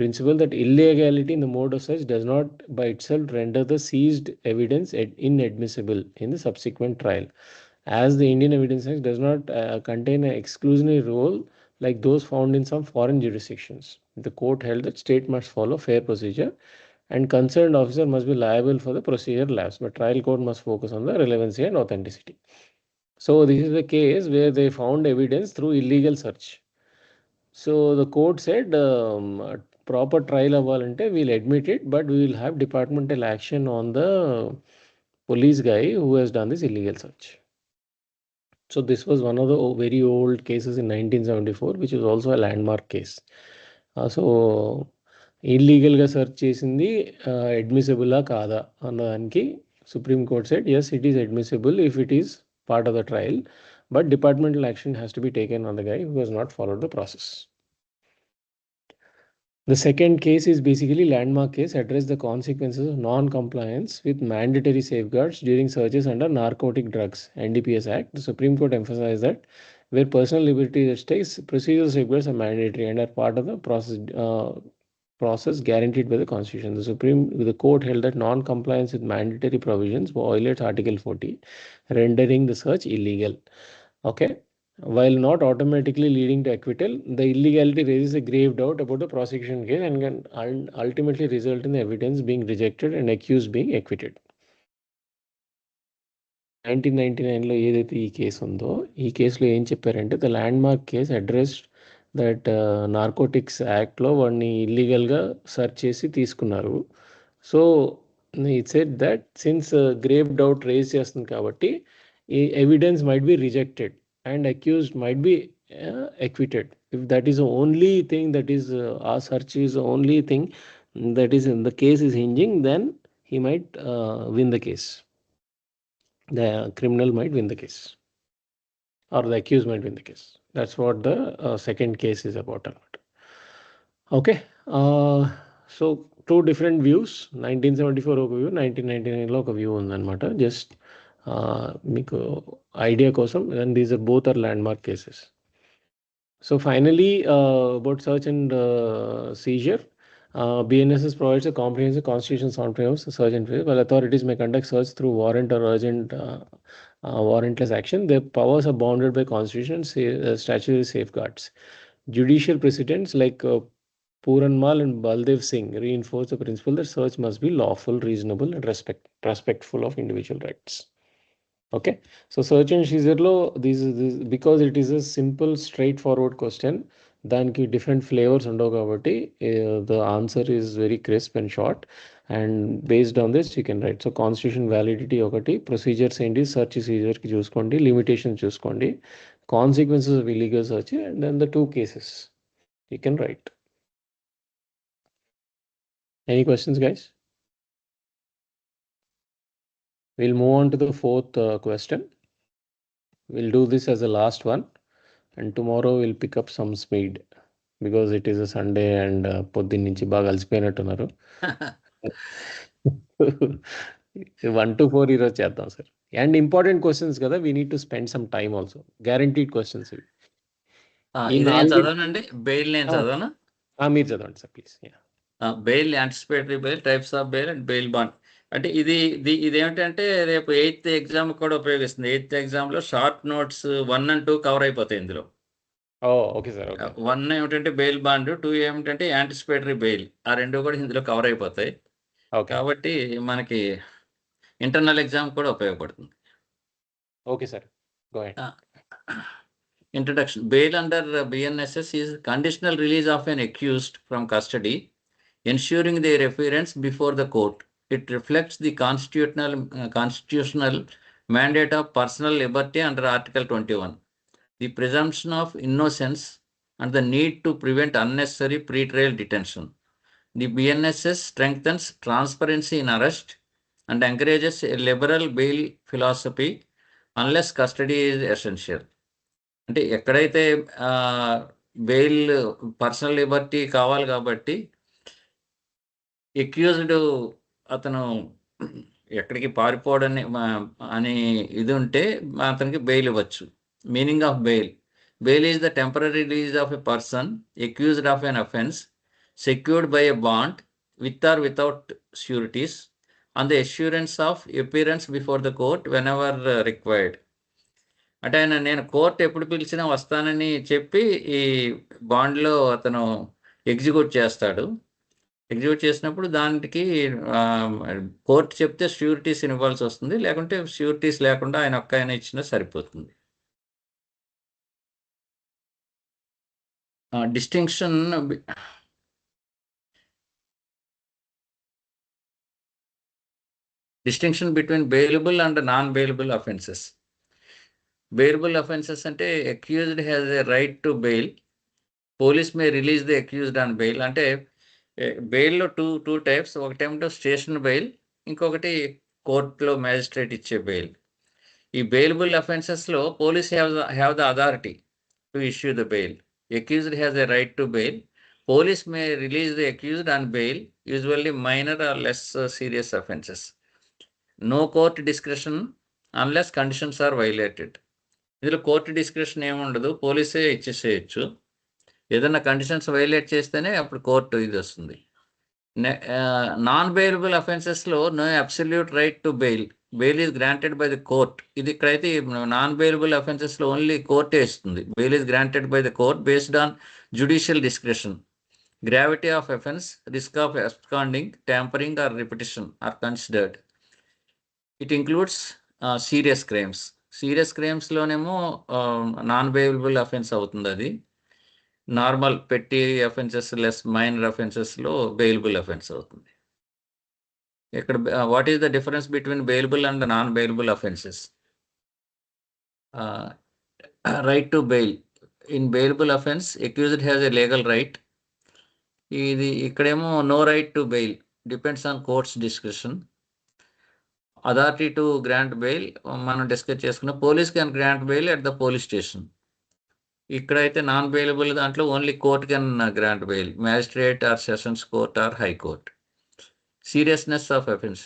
principle that illegality in the mode of search does not by itself render the seized evidence inadmissible in the subsequent trial, as the Indian Evidence Act does not contain an exclusionary rule like those found in some foreign jurisdictions. The court held that state must follow fair procedure and concerned officer must be liable for the procedure lapse, but trial court must focus on the relevancy and authenticity. So this is the case where they found evidence through illegal search. So the court said proper trial avalante we'll admit it, but we will have departmental action on the police guy who has done this illegal search. So this was one of the very old cases in 1974, which is also a landmark case. So ఇల్లీగల్గా search చేసింది అడ్మిసిబులా కాదా అన్నదానికి supreme court said yes, it is admissible if it is part of the trial, but departmental action has to be taken on the guy who has not followed the process. The second case is basically landmark case, address the consequences of non-compliance with mandatory safeguards during searches under Narcotic Drugs (NDPS) Act. The Supreme Court emphasized that where personal liberty is at stake, procedural safeguards are mandatory and are part of the process guaranteed by the Constitution. The court held that non-compliance with mandatory provisions violates Article 40, rendering the search illegal. Okay. While not automatically leading to acquittal, the illegality raises a grave doubt about the prosecution case and can ultimately result in the evidence being rejected and accused being acquitted. 1999లో ఏదైతే ఈ కేసు ఉందో, ఈ కేసులో ఏం చెప్పారంటే the landmark case addressed that narcotics యాక్ట్లో వాడిని ఇల్లీగల్గా సెర్చ్ చేసి తీసుకున్నారు. So it said that since grave doubt raise చేస్తుంది కాబట్టి ఈ evidence might be rejected and accused might be acquitted. If that is the only thing that is our search is the only thing that is in the case is hinging, then he might win the case. The criminal might win the case, or the accused might win the case. That's what the second case is about. Okay, so two different views. 1974 ఒక view, 1999లో ఒక view ఉందన్నమాట. Just మీకు idea కోసం, and these are both are landmark cases. So finally, about search and seizure, BNSS provides a comprehensive constitutional sound framework for search and seizure. While authorities may conduct search through warrant or urgent warrantless action, their powers are bounded by constitution and statutory safeguards. Judicial precedents like Puranmal and Baldev Singh reinforce the principle that search must be lawful, reasonable, and respectful of individual rights. Okay, so search and seizure this because it is a simple straightforward question, దానికి different flavors ఉండవు కాబట్టి the answer is very crisp and short, and based on this you can write. So constitution validity ఒకటి, procedures ఏంటి, search seizure కి చూసుకోండి, limitations చూసుకోండి, consequences of illegal search, and then the two cases you can write. Any questions, guys? We'll move on to the fourth question. We'll do this as the last one, and tomorrow we'll pick up some speed because it is a Sunday and పొద్దున్న నుంచి బాగా అలసిపోయినట్టున్నారు. 1 to 4 ఈరోజు చేద్దాం sir. And important questions కదా, we need to spend some time also. Guaranteed questions ఇవి. చదవనండి. Bail నేను చదవనా? మీరు చదవండి sir please. Bail, anticipatory bail, types of bail and bail bond. అంటే ఇదేమిటంటే రేపు 8th ఎగ్జామ్ కూడా ఉపయోగిస్తుంది. 8th ఎగ్జామ్లో షార్ట్ నోట్స్ 1 and 2 కవర్ అయిపోతాయి ఇందులో. Okay sir. ఓకే. 1 ఏమిటంటే బెయిల్ బాండ్, 2 ఏమిటంటే యాంటిసిపేటరీ బెయిల్. ఆ రెండు కూడా ఇందులో కవర్ అయిపోతాయి. ఓకే. కాబట్టి మనకి ఇంటర్నల్ ఎగ్జామ్ కూడా ఉపయోగపడుతుంది. Okay sir. Go ahead. Introduction. Bail under BNSS is conditional release of an accused from custody, ensuring their appearance before the court. It reflects the constitutional mandate of personal liberty under Article 21, the presumption of innocence, and the need to prevent unnecessary pre-trial detention. The BNSS strengthens transparency in arrest and encourages a liberal bail philosophy unless custody is essential. అంటే ఎక్కడైతే bail personal Liberty కావాలి కాబట్టి accused అతను ఎక్కడికి పారిపోవడని అని ఇది ఉంటే అతనికి బెయిల్ ఇవ్వచ్చు. Meaning of bail. Bail is the temporary release of a person accused of N offence secured by a bond with or without sureties on the assurance of appearance before the court whenever required. అంటే నేను court ఎప్పుడు పిలిచినా వస్తానని చెప్పి ఈ బాండ్లో అతను execute చేస్తాడు. Execute చేసినప్పుడు దానికి కోర్టు చెప్తే ష్యూరిటీస్ ఇవ్వాల్సి వస్తుంది, లేకుంటే ష్యూరిటీస్ లేకుండా ఆయన ఒక్క ఆయన ఇచ్చినా సరిపోతుంది. Distinction between bailable and non-bailable offences. Bailable offences అంటే accused has a right to bail. Police may release the accused on bail. అంటే బెయిల్లో టూ టైప్స్. ఒకటేమిటో స్టేషన్ బెయిల్, ఇంకొకటి కోర్టులో మ్యాజిస్ట్రేట్ ఇచ్చే బెయిల్. ఈ బెయిలబుల్ అఫెన్సెస్లో police have the authority to issue the bail. Accused has a right to bail. Police may release the accused on bail, usually minor or less serious offenses. No court discretion unless conditions are violated. ఇందులో court description ఏముండదు, పోలీసే ఇచ్చేసేయచ్చు. ఏదైనా conditions violate చేస్తేనే అప్పుడు court ఇది వస్తుంది. Non bailable అఫెన్సెస్లో no absolute right to bail. Bail is granted by the court. ఇది ఇక్కడైతే నాన్ బెయిలబుల్ అఫెన్సెస్లో ఓన్లీ కోర్టే ఇస్తుంది. Bail is granted by the court based on judicial description. Gravity of offense, risk of absconding, tampering or repetition are considered. It includes serious crimes. Serious crimes లోనేమో non bailable offence అవుతుంది. అది normal petty offences less minor అఫెన్సెస్లో bailable offence అవుతుంది. ఇక్కడ what is the difference between bailable and non bailable offences? Right to bail. In bailable offence accused has a legal right. ఇది ఇక్కడేమో no right to bail, depends on court's description. Authority to grant bail మనం discuss చేసుకున్న police can grant bail at the police station. ఇక్కడైతే non bailable దాంట్లో only court can grant bail, magistrate or sessions court or high court. Seriousness of offence.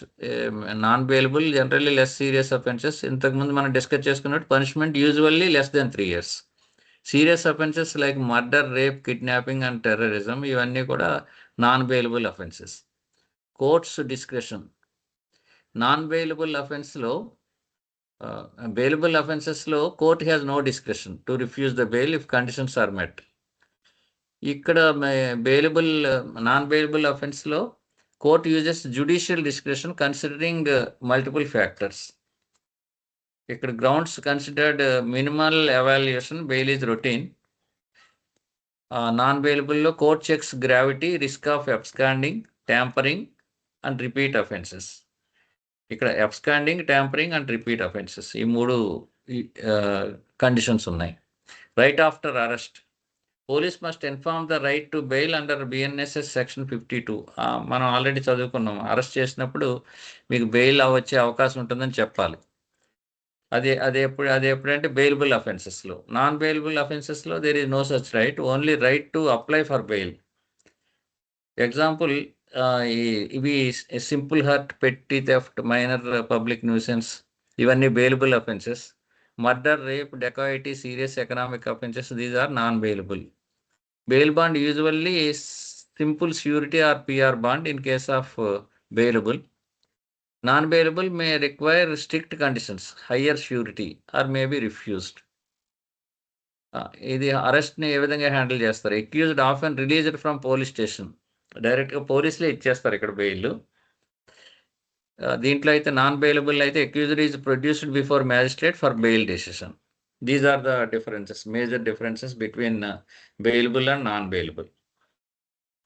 Non bailable generally less serious offences. ఇంతకుముందు మనం discuss చేసుకున్నట్టు punishment usually less than 3 years. Serious offences like murder, rape, kidnapping and terrorism ఇవన్నీ కూడా non bailable offences. Court's description. Non bailable అఫెన్స్లో bailable అఫెన్సెస్లో court has no description to refuse the bail if conditions are met. ఇక్కడ bailable non bailable అఫెన్స్లో court uses judicial description considering multiple factors. ఇక్కడ grounds considered minimal evaluation, bail is routine. Non బెయిలబుల్లో court checks gravity, risk of absconding, tampering and repeat offences. ఇక్కడ absconding, tampering and repeat offences ఈ 3 conditions ఉన్నాయి. Right after arrest. Police must inform the right to bail under BNSS section 52. మనం already చదువుకున్నాం. Arrest చేసినప్పుడు మీకు bail వచ్చే అవకాశం ఉంటుందని చెప్పాలి. అది ఎప్పుడంటే బెయిలబుల్ అఫెన్సెస్లో. నాన్ బెయిలబుల్ అఫెన్సెస్లో there is no such right, only right to apply for bail. Example ఇవి simple hurt, petty theft, minor public nuisance ఇవన్నీ bailable offences. Murder, rape, dacoity, serious economic offences these are non bailable. Bail bond usually simple surety or PR bond in case of bailable. Non-bailable may require strict conditions, higher surety, or may be refused. ఇది అరెస్ట్ని ఏ విధంగా handle చేస్తారు? Accused often released from police station, డైరెక్ట్గా పోలీసులే ఇచ్చేస్తారు ఇక్కడ bail. దీంట్లో అయితే non bailable అయితే accused is produced before magistrate for bail decision. These are the differences, major differences between bailable and non bailable.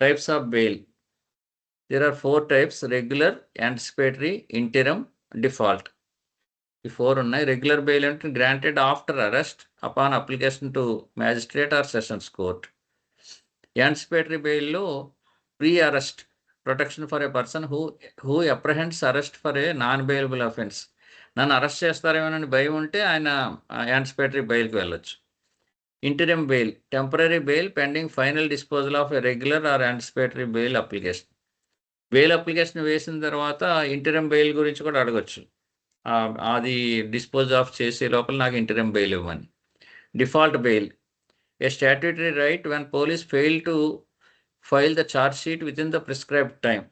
Types of bail. There are 4 types: regular, anticipatory, interim, default. The 4 ఉన్నాయి. Regular bail అంటే granted after arrest upon application to magistrate or sessions court. Anticipatory bail లో pre-arrest protection for a person who apprehends arrest for a non-bailable offense. నన్ను arrest చేస్తారేమోనని భయం ఉంటే ఆయన anticipatory బెయిల్కి వెళ్ళొచ్చు. Interim bail, temporary bail pending final disposal of a regular are anticipatory bail application. Bail application వేసిన తర్వాత interim bail గురించి కూడా అడగొచ్చు. అది డిస్పోజ్ ఆఫ్ చేసే లోపల నాకు ఇంటరిమ్ బెయిల్ ఇవ్వమని. Default bail, A statutory right when police fail to file the charge sheet with in the prescribed time.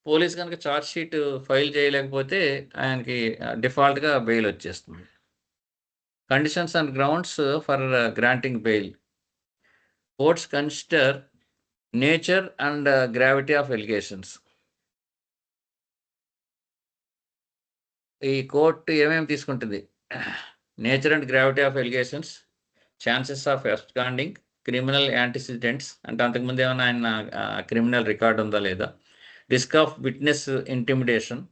Police కనుక ఛార్జ్ షీట్ ఫైల్ చేయలేకపోతే ఆయనకి డిఫాల్ట్గా బెయిల్ వచ్చేస్తుంది. Conditions and grounds for granting bail. Courts consider nature and gravity of allegations. ఈ court ఏమేమి తీసుకుంటుంది? Nature and gravity of allegations, chances of absconding, criminal antecedents అంటే అంతకుముందు ఏమైనా ఆయన క్రిమినల్ రికార్డ్ ఉందా లేదా, risk of witness intimidation,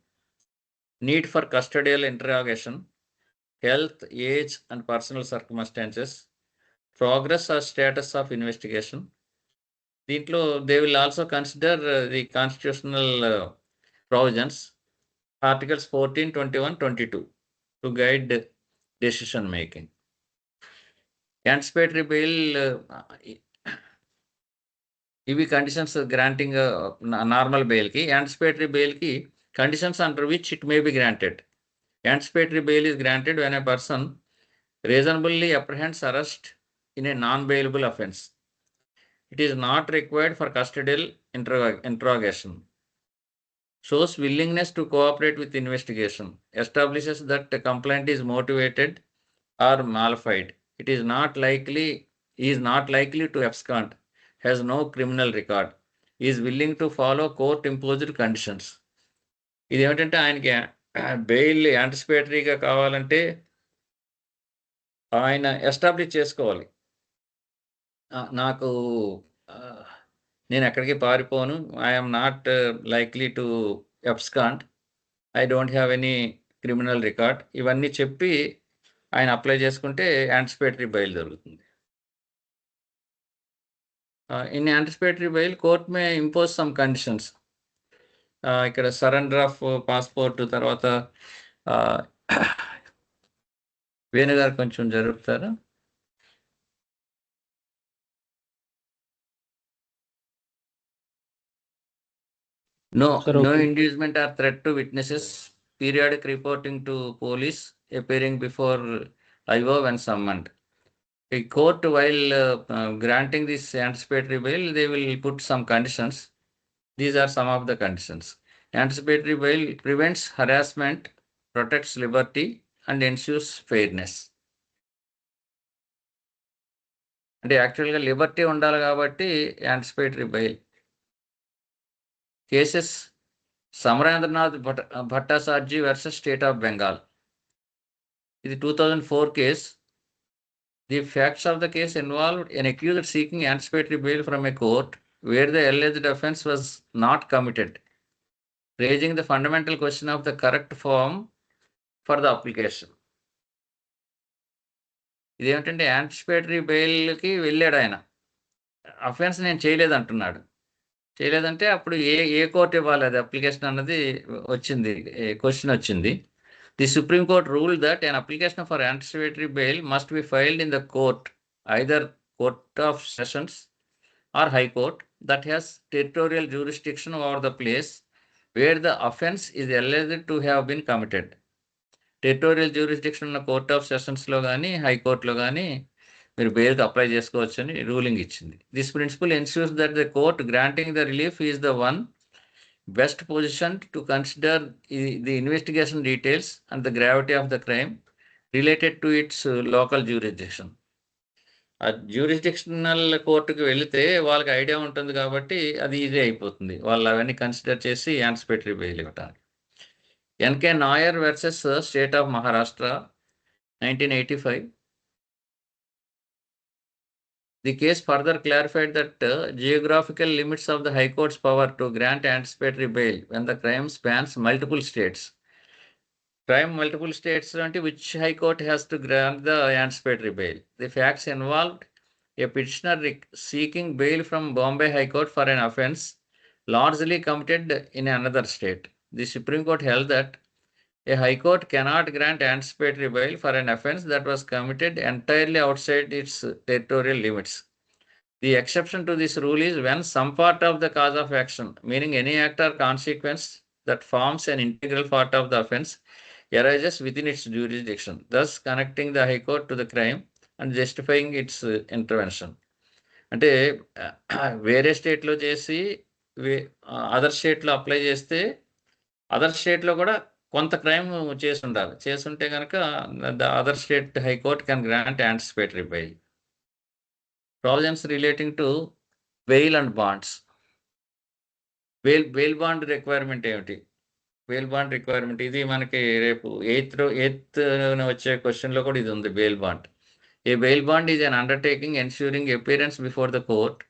need for custodial interrogation, health, age and personal circumstances, progress or status of investigation. దీంట్లో they will also consider the constitutional provisions, articles 14, 21, 22 to guide decision making. Anticipatory bail, ఇవి conditions granting normal బెయిల్కి. Anticipatory బెయిల్కి conditions under which it may be granted. Anticipatory bail is granted when a person reasonably apprehends arrest in a non-bailable offense. It is not required for custodial interrogation. Shows willingness to cooperate with investigation. Establishes that the complaint is motivated or malified. It is not likely to abscond. Has no criminal record. Is willing to follow court-imposed conditions. ఇది ఏమిటంటే ఆయనకి bail యాంటిసిపేటరీగా కావాలంటే ఆయన establish చేసుకోవాలి, నేను ఎక్కడికి పారిపోను, I'm not likely to abscond, I don't have any criminal record. ఇవన్నీ చెప్పి ఆయన అప్లై చేసుకుంటే యాంటిసిపేటరీ బెయిల్ దొరుకుతుంది. In anticipatory bail court may impose some conditions. ఇక్కడ సరెండర్ ఆఫ్ పాస్పోర్ట్, తర్వాత వేణుగారు కొంచెం జరుపుతారా? No inducement or threat to witnesses, periodic reporting to police, appearing before IO when summoned. A court, while granting this anticipatory bail, they will put some conditions. These are some of the conditions. Anticipatory bail prevents harassment, protects liberty, and ensures fairness. అంటే యాక్చువల్గా liberty ఉండాలి కాబట్టి anticipatory bail. Cases Samarendranath Bhattacharjee versus state of Bengal. ఇది 2004 case. The facts of the case involved an accused seeking anticipatory bail from a court where the alleged offense was not committed, raising the fundamental question of the correct form for the application. ఇదేమిటంటే anticipatory బెయిల్కి వెళ్ళాడు ఆయన, offence నేను చేయలేదు అంటున్నాడు. చేయలేదంటే అప్పుడు ఏ court ఇవ్వాలి అది అప్లికేషన్ అన్నది వచ్చింది, క్వశ్చన్ వచ్చింది. The supreme court rule that an application for anticipatory bail must be filed in the court, either court of sessions or high court, that has territorial jurisdiction over the place where the offense is alleged to have been committed. Territorial jurisdiction ఉన్న court of సెషన్స్లో కానీ హైకోర్టులో కానీ మీరు బెయిల్కి apply చేసుకోవచ్చు అని ruling ఇచ్చింది. This principle ensures that the court granting the relief is the one best positioned to consider the investigation details and the gravity of the crime related to its local jurisdiction. ఆ jurisdictional కోర్టుకి వెళితే వాళ్ళకి idea ఉంటుంది కాబట్టి అది easy అయిపోతుంది, వాళ్ళు అవన్నీ కన్సిడర్ చేసి యాంటిసిపేటరీ బెయిల్ ఇవ్వటానికి. NK Nair versus state of Maharashtra 1985. The case further clarified that geographical limits of the High Court's power to grant anticipatory bail when the crime spans multiple states. Crime multiple states అంటే which High Court has to grant the anticipatory bail. The facts involved a petitioner seeking bail from Bombay High Court for an offence largely committed in another state. The Supreme Court held that a High Court cannot grant anticipatory bail for an offence that was committed entirely outside its territorial limits. The exception to this rule is when some part of the cause of action, meaning any act or consequence that forms an integral part of the offence, arises within its jurisdiction, thus connecting the High Court to the crime and justifying its intervention. అంటే వేరే స్టేట్లో చేసి other స్టేట్లో apply చేస్తే other స్టేట్లో కూడా కొంత crime చేసి ఉండాలి, చేస్తుంటే కనుక the other state high court can grant anticipatory bail. Provisions relating to bail and bonds. Bail bond requirement ఏమిటి? బెయిల్ బాండ్ రిక్వైర్మెంట్ ఇది మనకి రేపు ఎయిత్ వచ్చే క్వశ్చన్లో కూడా ఇది ఉంది. Bail bond. A bail bond is an undertaking ensuring appearance before the court,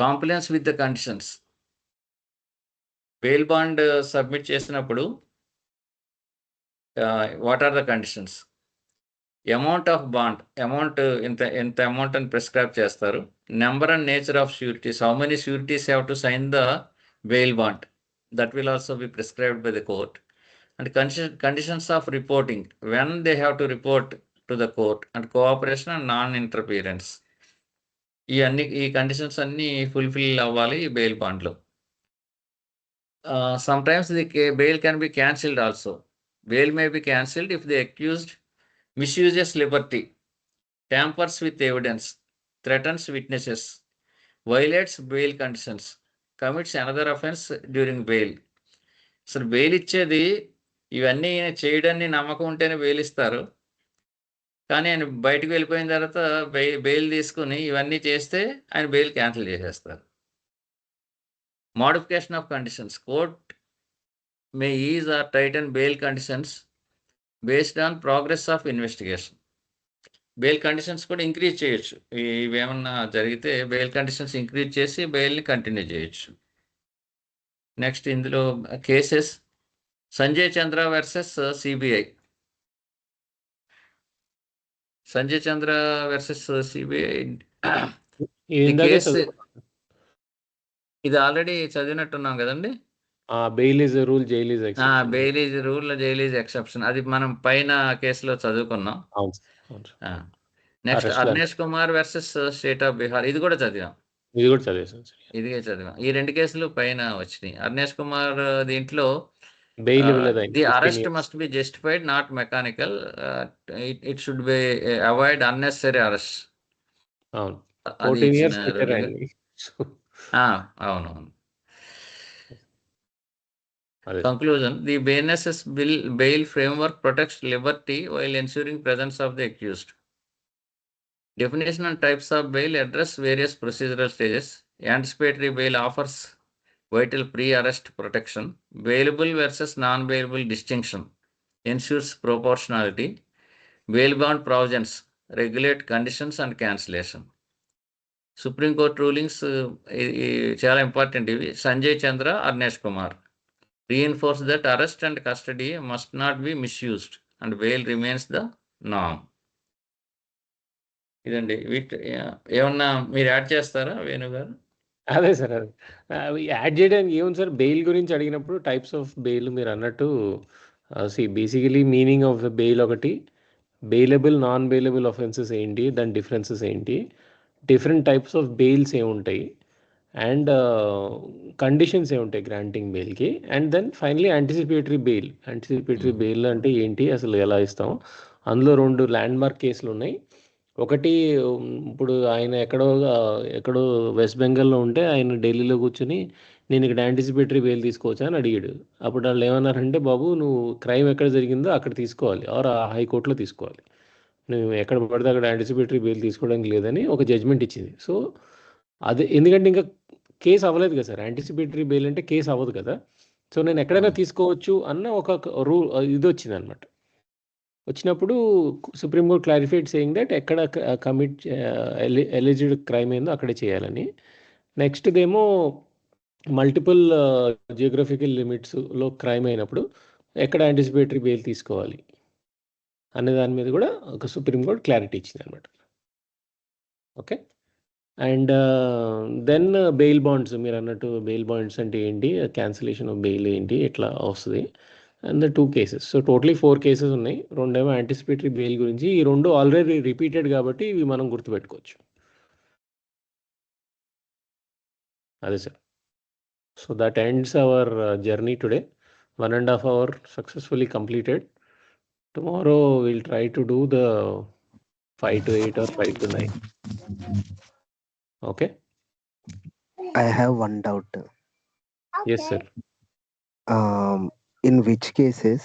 compliance with the conditions. Bail bond submit చేసినప్పుడు what are the conditions? Amount of bond, amount ఎంత అమౌంట్ అని ప్రిస్క్రైబ్ చేస్తారు. Number and nature of sureties, how many sureties have to sign the bail bond, that will also be prescribed by the court. And conditions of reporting, when they have to report to the court, and cooperation and non-interference. ఈ conditions అన్ని fulfil అవ్వాలి ఈ bail బాండ్లో. Sometimes the bail can be cancelled also. Bail may be cancelled if the accused misuses liberty, tampers with evidence, threatens witnesses, violates bail conditions, commits another offense during bail. అసలు bail ఇచ్చేది ఇవన్నీ చేయడాన్ని నమ్మకం ఉంటేనే bail ఇస్తారు, కానీ ఆయన బయటకు వెళ్ళిపోయిన తర్వాత బెయిల్ తీసుకుని ఇవన్నీ చేస్తే ఆయన బెయిల్ క్యాన్సిల్ చేసేస్తారు. Modification of conditions. Court may ease or tighten bail conditions based on progress of investigation. Bail conditions కూడా ఇంక్రీజ్ చేయొచ్చు. ఇవేమన్నా జరిగితే బెయిల్ కండిషన్స్ ఇంక్రీజ్ చేసి బెయిల్ని కంటిన్యూ చేయొచ్చు. నెక్స్ట్ ఇందులో cases Sanjay Chandra versus CBI. Sanjay Chandra versus CBI case ఇది ఆల్రెడీ చదివినట్టున్నాం కదండి. Bail is rule, jail is exception. Bail is rule, jail is exception. అది మనం పైన కేసులో చదువుకున్నాం. Next Arnesh Kumar versus state of Bihar. ఇది కూడా చదివాం. ఇదిగే చదివాం. ఈ రెండు కేసులు పైన వచ్చినాయి. అర్నేష్ కుమార్ దీంట్లో the arrest must be justified, not mechanical. It should B avoid unnecessary arrest. అవునవును. Conclusion: the BNSS bail framework protects liberty while ensuring presence of the accused. Definition and types of bail address various procedural stages. Anticipatory bail offers vital pre-arrest protection. Bailable versus non-bailable distinction ensures proportionality. Bail bond provisions regulate conditions and cancellation. Supreme Court rulings చాలా important ఇవి. సంజయ్ చంద్ర, Arnesh Kumar reinforce that arrest and custody must not be misused and bail remains the norm. ఇదండి. ఏమన్నా మీరు add చేస్తారా వేణు గారు? అదే sir, అది add చేయడానికి ఏముంది సార్, బెయిల్ గురించి అడిగినప్పుడు టైప్స్ ఆఫ్ బెయిల్ మీరు అన్నట్టు బేసికలీ మీనింగ్ ఆఫ్ బెయిల్ ఒకటి, బెయిలబుల్ నాన్ బెయిలబుల్ ఆఫెన్సెస్ ఏంటి, దాని డిఫరెన్సెస్ ఏంటి, డిఫరెంట్ టైప్స్ ఆఫ్ బెయిల్స్ ఏముంటాయి, అండ్ కండిషన్స్ ఏముంటాయి గ్రాంటింగ్ బెయిల్కి, and then finally anticipatory bail. Anticipatory bail అంటే ఏంటి, అసలు ఎలా ఇస్తాం. అందులో 2 ల్యాండ్ మార్క్ కేసులు ఉన్నాయి. ఒకటి ఇప్పుడు ఆయన ఎక్కడో వెస్ట్ బెంగాల్లో ఉంటే ఆయన ఢిల్లీలో కూర్చొని నేను ఇక్కడ యాంటిసిపేటరీ బెయిల్ తీసుకోవచ్చా అని అడిగాడు. అప్పుడు వాళ్ళు ఏమన్నారంటే, బాబు నువ్వు క్రైమ్ ఎక్కడ జరిగిందో అక్కడ తీసుకోవాలి, ఆర్ ఆ హైకోర్టులో తీసుకోవాలి, నువ్వు ఎక్కడ పడితే అక్కడ యాంటిసిపేటరీ బెయిల్ తీసుకోవడానికి లేదని ఒక జడ్జ్మెంట్ ఇచ్చింది. సో అదే, ఎందుకంటే ఇంకా కేసు అవ్వలేదు కదా సార్, యాంటిసిపేటరీ బెయిల్ అంటే కేసు అవ్వదు కదా. సో నేను ఎక్కడైనా తీసుకోవచ్చు అన్న ఒక రూల్ ఇది వచ్చింది అనమాట. వచ్చినప్పుడు సుప్రీంకోర్టు క్లారిఫైడ్ సేయింగ్ దట్ ఎక్కడ కమిట్ ఎలిజిడ్ క్రైమ్ ఏందో అక్కడే చేయాలని. నెక్స్ట్దేమో మల్టిపుల్ జియోగ్రఫికల్ లిమిట్స్లో క్రైమ్ అయినప్పుడు ఎక్కడ యాంటిసిపేటరీ బెయిల్ తీసుకోవాలి అనే దాని మీద కూడా ఒక సుప్రీంకోర్టు క్లారిటీ ఇచ్చింది అనమాట. Okay. And then bail bonds, మీరు అన్నట్టు బెయిల్ బాండ్స్ అంటే ఏంటి, క్యాన్సిలేషన్ ఆఫ్ బెయిల్ ఏంటి, ఎట్లా వస్తుంది, and the 2 cases. So totally 4 cases ఉన్నాయి. 2 ఏమో యాంటిసిపేటరీ బెయిల్ గురించి, ఈ 2 ఆల్రెడీ రిపీటెడ్ కాబట్టి ఇవి మనం గుర్తుపెట్టుకోవచ్చు. అదే sir. So that ends our journey today. 1.5 hour successfully completed. Tomorrow we'll try to do the 5 to 8 or 5 to 9. Okay. I have one doubt. Yes, sir. In which cases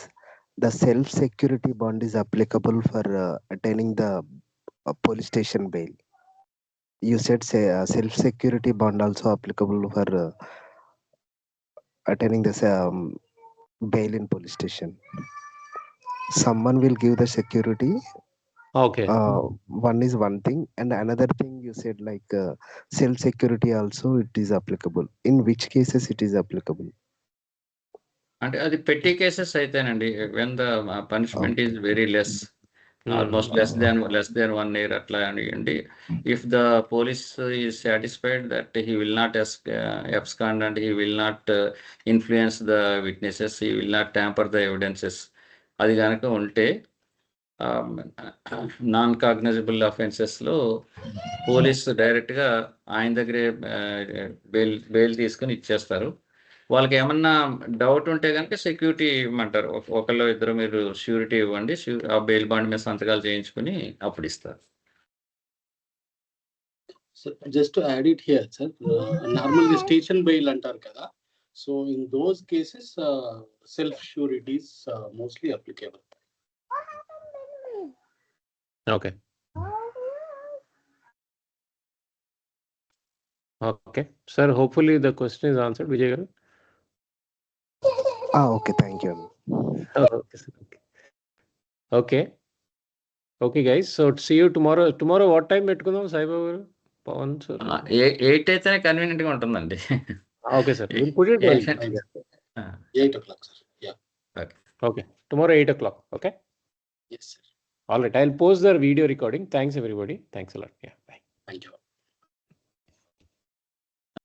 the self-security bond is applicable for attaining the police station bail? You said self-security bond also applicable for attaining this bail in police station. Someone will give the security. Okay. One is one thing, and another thing you said like self-security also it is applicable. In which cases it is applicable? అంటే అది petty cases అయితేనండి, when the punishment is very less, almost less than 1 year అట్లా అండి. If the police is satisfied that he will not abscond and he will not influence the witnesses, he will not tamper the evidences, అది కనుక ఉంటే non cognizable అఫెన్సెస్లో police డైరెక్ట్గా ఆయన దగ్గరే bail తీసుకుని ఇచ్చేస్తారు. వాళ్ళకి ఏమన్నా డౌట్ ఉంటే కనుక సెక్యూరిటీ ఇవ్వమంటారు. ఒకళ్ళు ఇద్దరు మీరు ష్యూరిటీ ఇవ్వండి, ఆ బెయిల్ బాండ్ మీద సంతకాలు చేయించుకుని అప్పుడు ఇస్తారు. Just to add it here, sir, normally station bail antar kada. So in those cases, self surety is mostly applicable. Okay. Okay, sir. Hopefully the question is answered, Vijay garu. Okay, thank you. Okay, sir. Okay. Okay, guys. So see you tomorrow. Tomorrow what time పెట్టుకుందాం సాయిబాబు గారు, Pawan sir? 8 అయితేనే convenient గా ఉంటుందండి. Okay, sir. We'll put it 8 o'clock, sir. Yeah. Okay. Tomorrow 8 o'clock. Okay. Yes, sir. All right. I'll post the video recording. Thanks everybody. Thanks a lot. Yeah. Bye. Thank you.